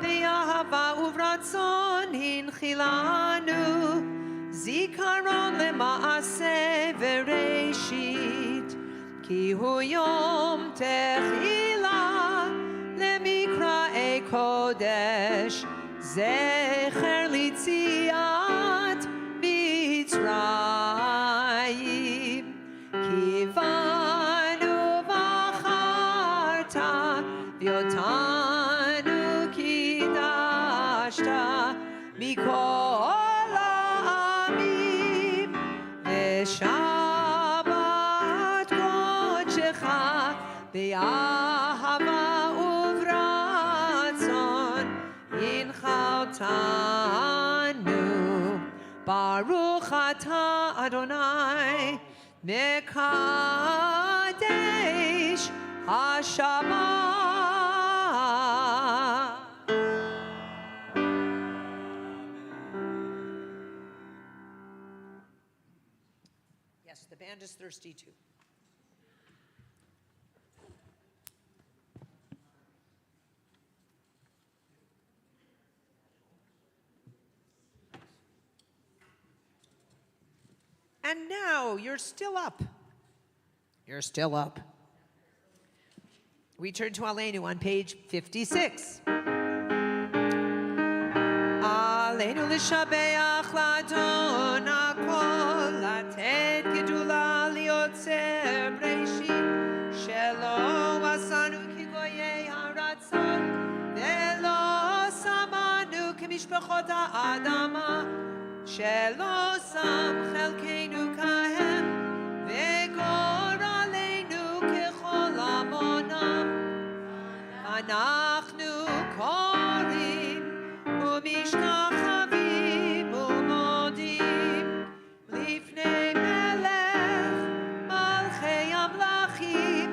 v'yahava uvratzon hinchilanu, zikaron lema'aseh v'reishit, ki hu yom techila lemikra'ei kodesh, zecher litziat Mitzrayim, kivanu v'acharta v'yotanu kidashta mikol ha'amim, v'shabbat kodshecha v'yahava uvratzon inchaltanu. Baruch atah Adonai mekadesh hashabbat thirsty too. And now you're still up. You're still up. We turn to Aleinu on page 56. Aleinu l'shabeach l'Adon hakol, latet gedula liotzer breishit, shelo asanu kigoyei haratzon, velo samanu k'mishpachot ha'adama, shelo sam chelkeinu kahem, vegor aleinu kechol amonam. אנחנו קוראים ומשתחווים ומודים לפני מלך מלכי המלכים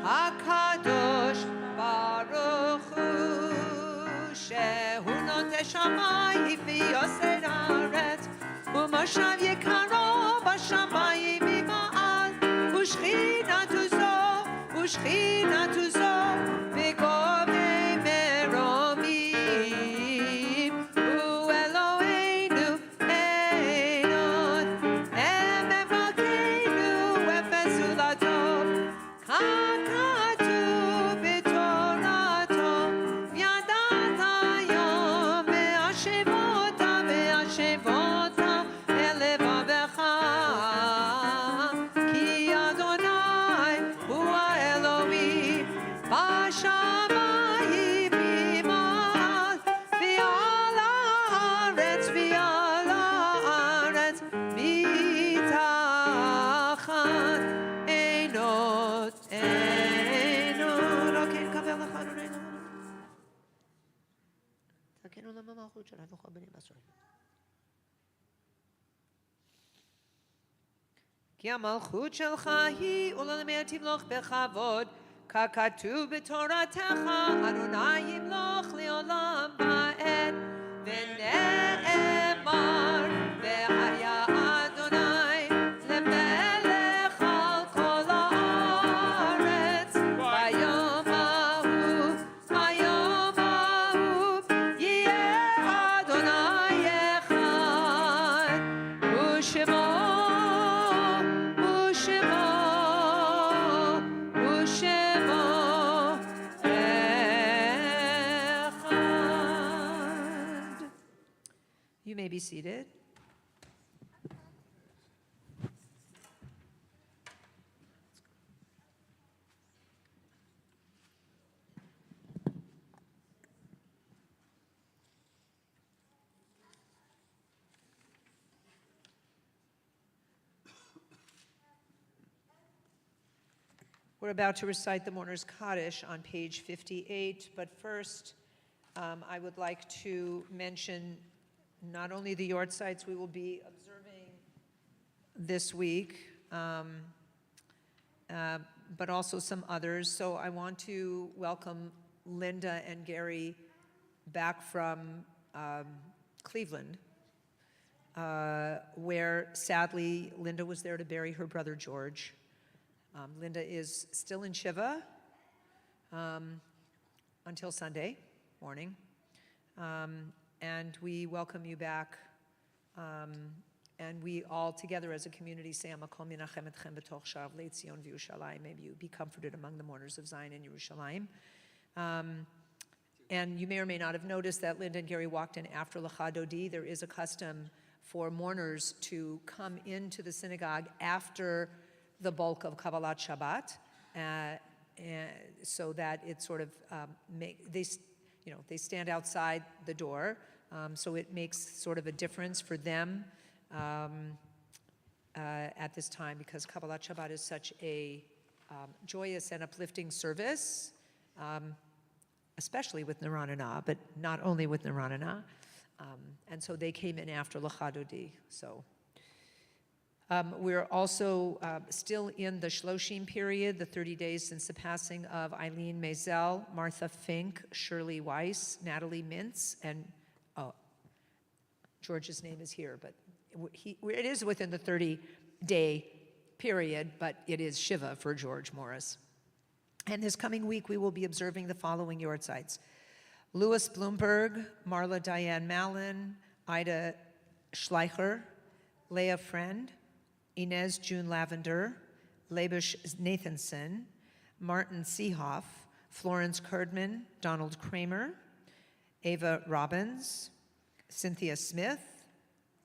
הקדוש ברוך הוא שהוא נוטה שמיים ויוסר הארץ ומושב יקרו בשמיים ממעל ושכינתו זו ושכינתו זו בגובה מרומים הוא אלוהינו אין עוד הם מלכנו אפס זולתו ככתוב בתורתו וידעת היום והשבותה אל לבבך כי אדוני הוא האלוהים בשמיים ממעל ועל הארץ מתחת אין עוד לא כן קבל לך אדוני תקן עולם המלכות שלך וכל בני ישראל כי המלכות שלך היא וללמד תמלוך בכבוד ככתוב בתורתך אדוני ימלוך לעולם ועד ונאמר והיה אדוני למלך על כל הארץ ביום ההוא יהיה אדוני אחד ושמו You may be seated. We're about to recite the Mourner's Kaddish on page 58, but first I would like to mention not only the Yortzites we will be observing this week, but also some others. So I want to welcome Linda and Gary back from Cleveland, where sadly Linda was there to bury her brother George. Linda is still in Shiva until Sunday morning. And we welcome you back. And we all together as a community say, Amakom Yenachem Etchem B'toch Shav Le'Tzion V'Yerushalayim. May you be comforted among the mourners of Zion and Yerushalayim. And you may or may not have noticed that Linda and Gary walked in after Lecha Dodi. There is a custom for mourners to come into the synagogue after the bulk of Kabbalat Shabbat, so that it sort of they stand outside the door, so it makes sort of a difference for them at this time, because Kabbalat Shabbat is such a joyous and uplifting service, especially with Naranana, but not only with Naranana. And so they came in after Lecha Dodi. So we're also still in the Shloshim period, the 30 days since the passing of Eileen Maisel, Martha Fink, Shirley Weiss, Natalie Mintz, and George's name is here, but it is within the 30-day period, but it is Shiva for George Morris. And this coming week, we will be observing the following yortzites: Louis Bloomberg, Marla Diane Mallon, Ida Schleicher, Leah Friend, Inez June Lavender, Labish Nathanson, Martin Seehoff, Florence Kerdman, Donald Kramer, Ava Robbins, Cynthia Smith,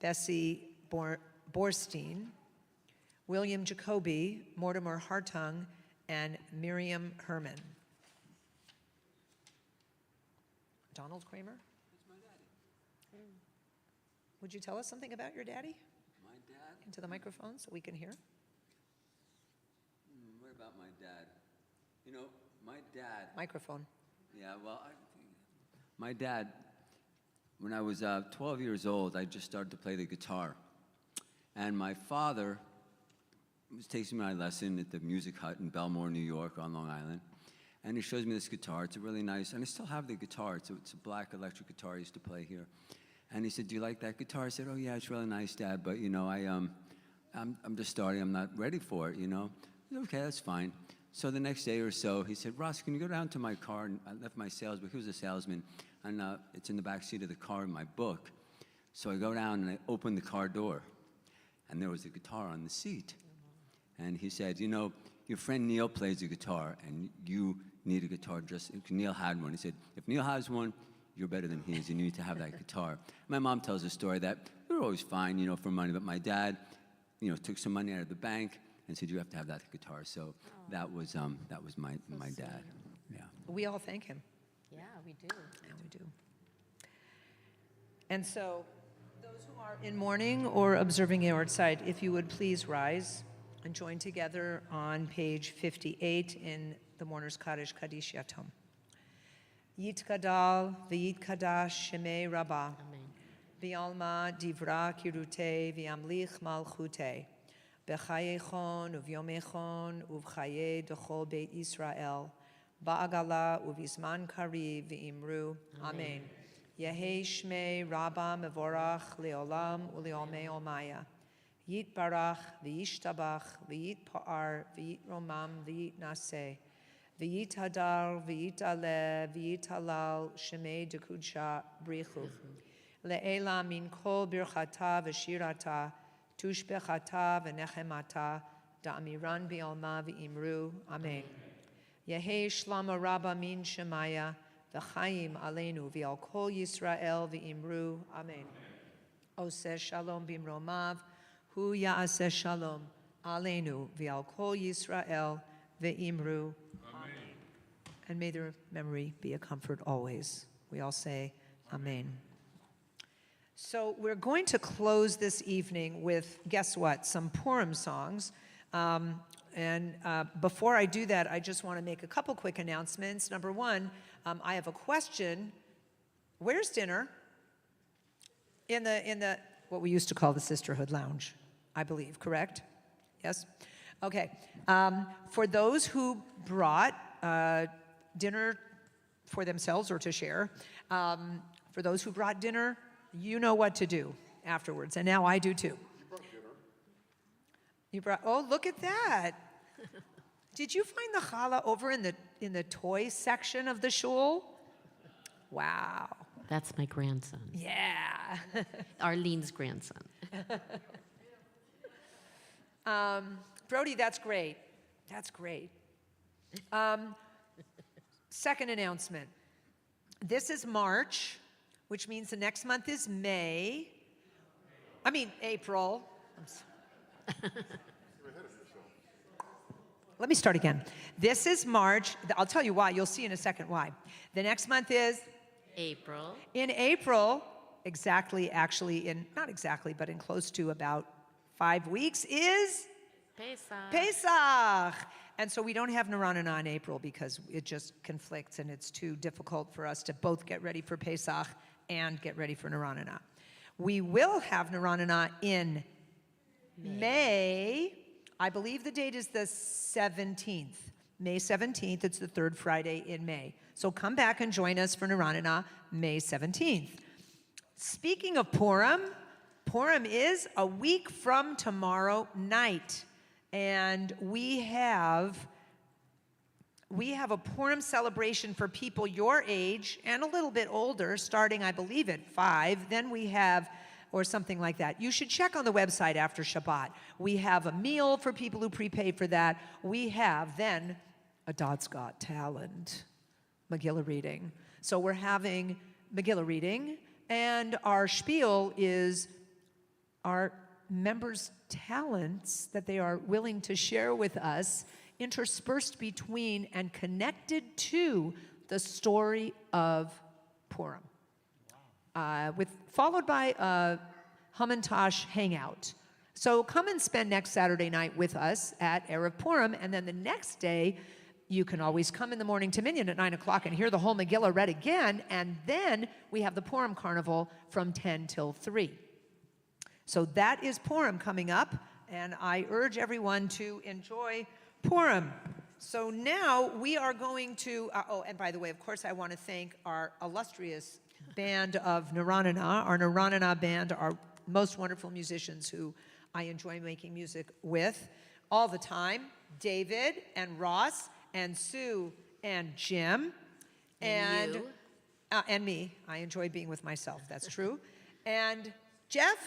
Bessie Borstein, William Jacoby, Mortimer Hartung, and Miriam Herman. Donald Kramer? That's my daddy. Would you tell us something about your daddy? My dad? Into the microphone so we can hear. What about my dad? You know, my dad. Microphone. Yeah, well, my dad, when I was 12 years old, I just started to play the guitar. And my father was taking my lesson at the Music Hut in Belmore, New York, on Long Island. And he shows me this guitar. It's a really nice, and I still have the guitar. It's a black electric guitar I used to play here. And he said, "Do you like that guitar?" I said, "Oh yeah, it's really nice, Dad, but you know, I'm just starting. I'm not ready for it, you know." I said, "Okay, that's fine." So the next day or so, he said, "Ross, can you go down to my car?" And I left my sales book. He was a salesman, and it's in the back seat of the car in my book. So I go down and I open the car door, and there was a guitar on the seat. And he said, "You know, your friend Neil plays the guitar, and you need a guitar just." Neil had one. He said, "If Neil has one, you're better than he is. You need to have that guitar." My mom tells a story that we were always fine, you know, for money, but my dad, you know, took some money out of the bank and said, "You have to have that guitar." So that was my dad. Yeah. We all thank him. Yeah, we do. Yeah, we do. And so, those who are in mourning or observing Yortzeit, if you would please rise and join together on page 58 in the Mourner's Kaddish Kaddish Yatom. Yitkadal v'yitkadash shemei Rabbah, Amen. v'alma divra kirute v'yamlich malchute, b'chayechon uvyomechon uvchaye dechol beit Yisrael, ba'agala uvizman kari v'imru. Amen. Yehi shmei Rabbah mevorach leolam uleomei omaya. Yit barach v'yishtabach v'yit pa'ar v'yit romam v'yit naseh. V'yit hadar v'yit ale v'yit halal shemei dekudsha brichu. Le'ela min kol birchata v'shirata tushbechata v'nechemata da'amiran bi'alma v'imru. Amen. Yehi shlama rabba min shemaya v'chaim aleinu v'al kol Yisrael v'imru. Amen. Oseh shalom bimromav hu ya'aseh shalom aleinu v'al kol Yisrael v'imru. And may their memory be a comfort always. We all say amen. So we're going to close this evening with, guess what, some Purim songs. Before I do that, I just want to make a couple quick announcements. Number one, I have a question. Where's dinner? In the what we used to call the Sisterhood Lounge, I believe, correct? Yes? Okay. For those who brought dinner for themselves or to share, for those who brought dinner, you know what to do afterwards, and now I do too. You brought dinner. You brought, oh, look at that. Did you find the challah over in the toy section of the shul? Wow. That's my grandson, Yeah. Arlene's grandson. Brody, that's great. That's great. Second announcement. This is March, which means the next month is April. You're ahead of yourself. Let me start again. This is March. I'll tell you why. You'll see in a second why. The next month is April. in April, not exactly, but in close to about 5 weeks is Pesach. Pesach. And so we don't have Naranana in April because it just conflicts and it's too difficult for us to both get ready for Pesach and get ready for Naranana. We will have Naranana in May. I believe the date is the 17th. May 17th, it's the third Friday in May. So come back and join us for Naranana, May 17th. Speaking of Purim, Purim is a week from tomorrow night. And we have a Purim celebration for people your age and a little bit older, starting, I believe, at 5. Then we have, or something like that. You should check on the website after Shabbat. We have a meal for people who prepay for that. We have then a Dot's Got Talent Megillah reading. So we're having Megillah reading, and our spiel is our members' talents that they are willing to share with us, interspersed between and connected to the story of Purim, followed by a Hamantash hangout. So come and spend next Saturday night with us at Erev Purim, and then the next day, you can always come in the morning to Minyan at 9 o'clock and hear the whole Megillah read again, and then we have the Purim Carnival from 10 till 3. So that is Purim coming up, and I urge everyone to enjoy Purim. So now we are going to, oh, and by the way, of course, I want to thank our illustrious band of Naranana, our Naranana band, our most wonderful musicians who I enjoy making music with all the time, David and Ross and Sue and Jim. And you. And me. I enjoy being with myself, that's true. And Jeff,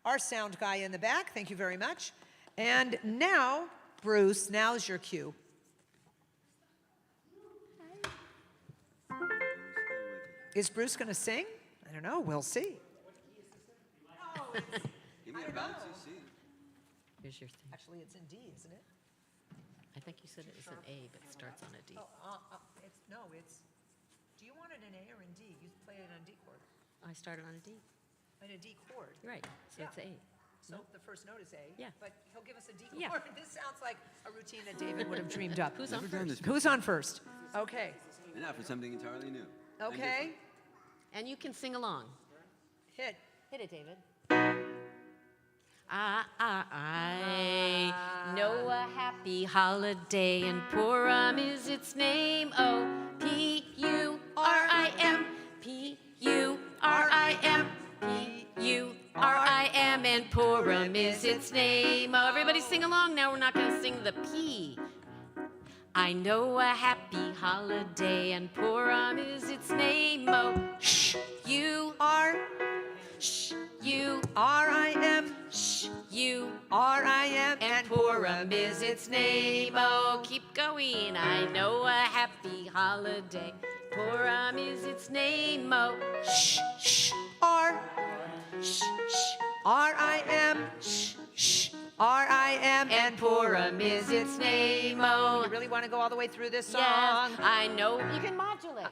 our sound guy in the back, thank you very much. And now, Bruce, now's your cue. Is Bruce going to sing? I don't know, we'll see. Give me a bouncy C. Here's your thing. Actually, it's in D, isn't it? I think you said it was an A, but it starts on a D. Do you want it in A or in D? You play it on D chord. I started on a D. On a D chord. You're right. So Yeah. it's A. So the first note is A. Yeah. But he'll give us a D Yeah. chord. This sounds like a routine that David would have dreamed up. Who's on Never done first? this Who's on first? Okay. And now for something entirely new. And Okay. And you can sing along. Hit. Hit it, David. I know a happy holiday, and Purim is its name. Oh, Purim, Purim, Purim, and Purim is its name. Oh, everybody sing along. Now we're not going to sing the P. I know a happy holiday, and Purim is its name. Oh, R-I-M. U-R-I-M, and Purim is its name. Oh, keep going. I know a happy holiday. Purim is its name. Oh, R-I-M. R-I-M. and Purim is its name. Oh, You really want to go all the way through this song? yes, I know. You can modulate.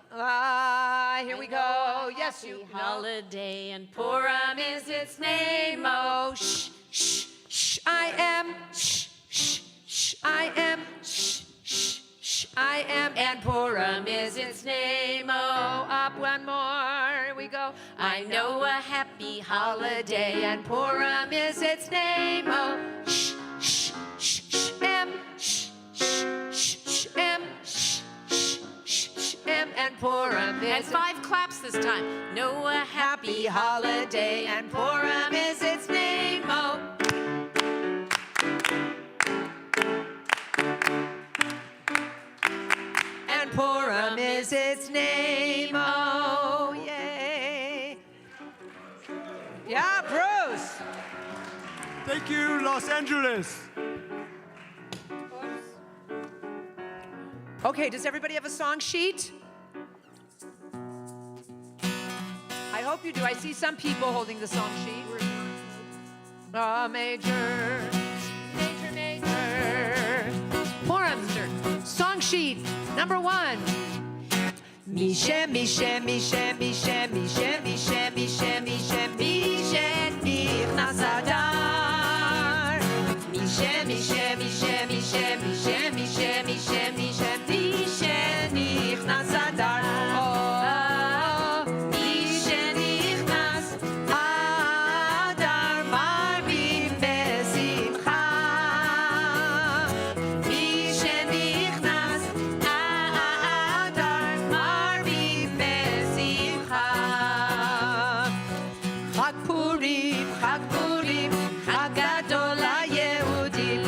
Here we I go. know a Yes, happy you. holiday, and Purim is its name. Oh, I-M. I-M. I-M. and Purim is its name. Oh, Up one more. Here we go. I know a happy holiday, and Purim is its name. Oh, M. M. And Purim and is 5 claps this time. Know a happy holiday, and Purim is its name. Oh, and Purim is its name. Oh, yay. Yeah, Bruce. Thank you, Los Angeles. Okay, does everybody have a song sheet? I hope you do. I see some people holding the song sheet. Major. Purim song sheet number 1. Mishem, Mishem, Mishem, Mishem, Mishem, Mishem, Mishem, Mishem, Mishem, Nichnas Adar. Mishem, Mishem, Mishem, Mishem, Mishem, Mishem, Mishem, Mishem, Mishem, Nichnas Adar. Oh, Mishem, Nichnas Adar, Marvim Besimcha. Mishem, Nichnas Adar, Marvim Besimcha. Chag Purim, Chag Purim, Chag Gadol HaYehudim,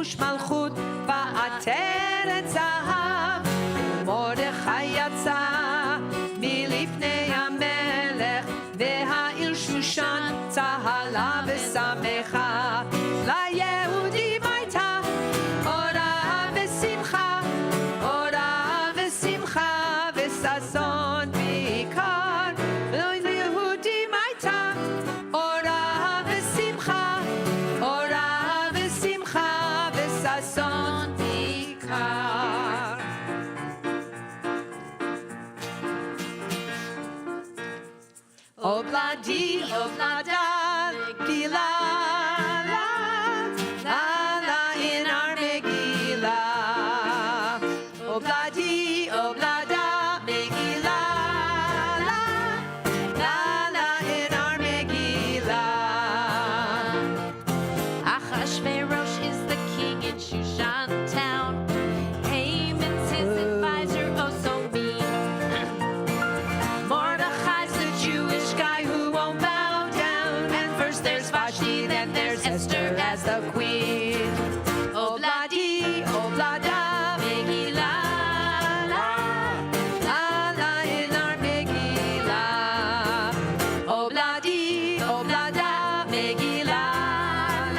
לבוש מלכות ועטרת זהב, ומרדכי יצא מלפני המלך, והעיר שושן צהלה ושמחה. ליהודים הייתה אורה ושמחה, אורה ושמחה וששון בעיקר. ליהודים הייתה אורה ושמחה, אורה ושמחה וששון בעיקר. Obladi, oblada, gila, la, la, la, in our Megillah. Obladi, oblada, Megillah, la, la, la, in our Megillah. Achashverosh is the king in Shushan town. Haman's his advisor, oh so mean. Mordechai's the Jewish guy who won't bow down. And first there's Vashti, then there's Esther as the queen. Obladi, oblada, Megillah, la, la, la, in our Megillah. Obladi, oblada, Megillah,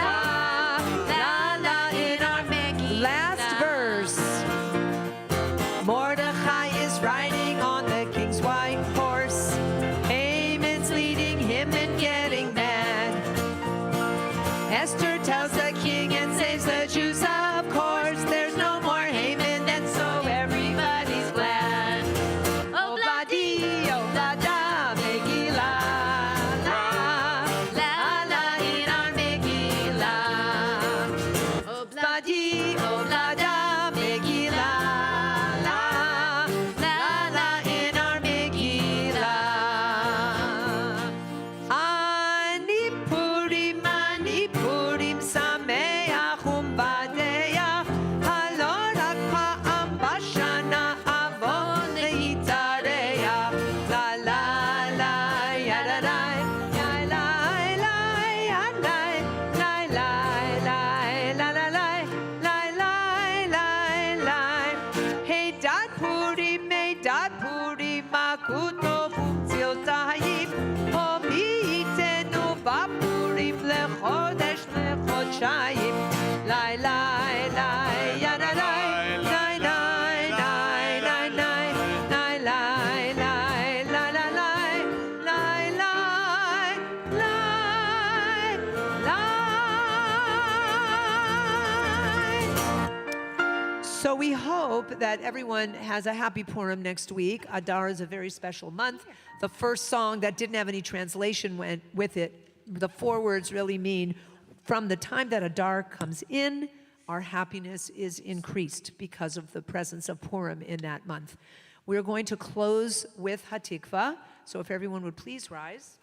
la, la, la, in our Megillah. Last verse. Mordecai is riding on the king's white horse. Haman's leading him and getting mad. Esther tells the king and saves the Jews, of course. There's no more Haman, and so everybody's glad. Obladi, oblada, Megillah, la, La, la, in our Megillah. obladi, oblada, Megillah, la, la, la, in our Megillah. Ani Purim, sameach umvadeach, halo rak pa'am bashana avon leitareach. La, la, la, ya, la, la, ya, la, la, ya, la, la, la, la, la, la, la, la, la, la, la. Hey, dad Purim, akuto ziltayim, omi yitenu b'purim lechodesh lechodshayim. Lai, lai, lai, ya, la, lai, lai, lai, lai, lai, lai, lai, lai, lai, la, la, lai, lai, lai, lai. So we hope that everyone has a happy Purim next week. Adar is a very special month. The first song that didn't have any translation went with it. The four words really mean, from the time that Adar comes in, our happiness is increased because of the presence of Purim in that month. We're going to close with Hatikva. So if everyone would please rise.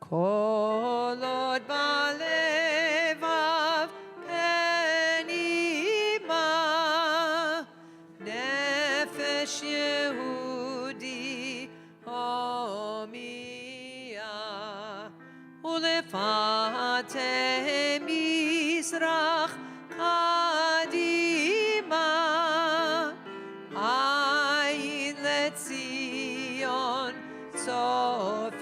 Kol od balevav penima, nefesh Yehudi homiya, ulefate mizrach kadima, ayin letzion Sophia.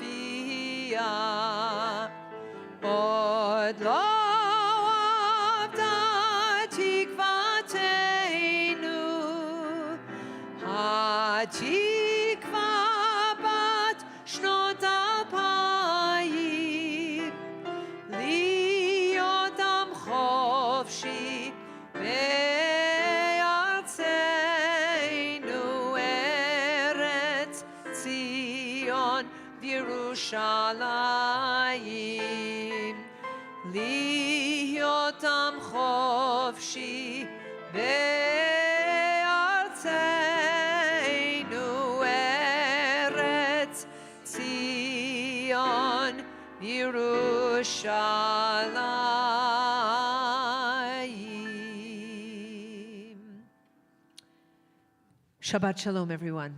Od lo avda tikvateinu, hatikva bat shnot alpayim, liot am chofshi be'artzeinu, Eretz Zion v'Yerushalayim. Lihyot am chofshi be'artzeinu, Eretz Zion v'Yerushalayim. Shabbat shalom, everyone.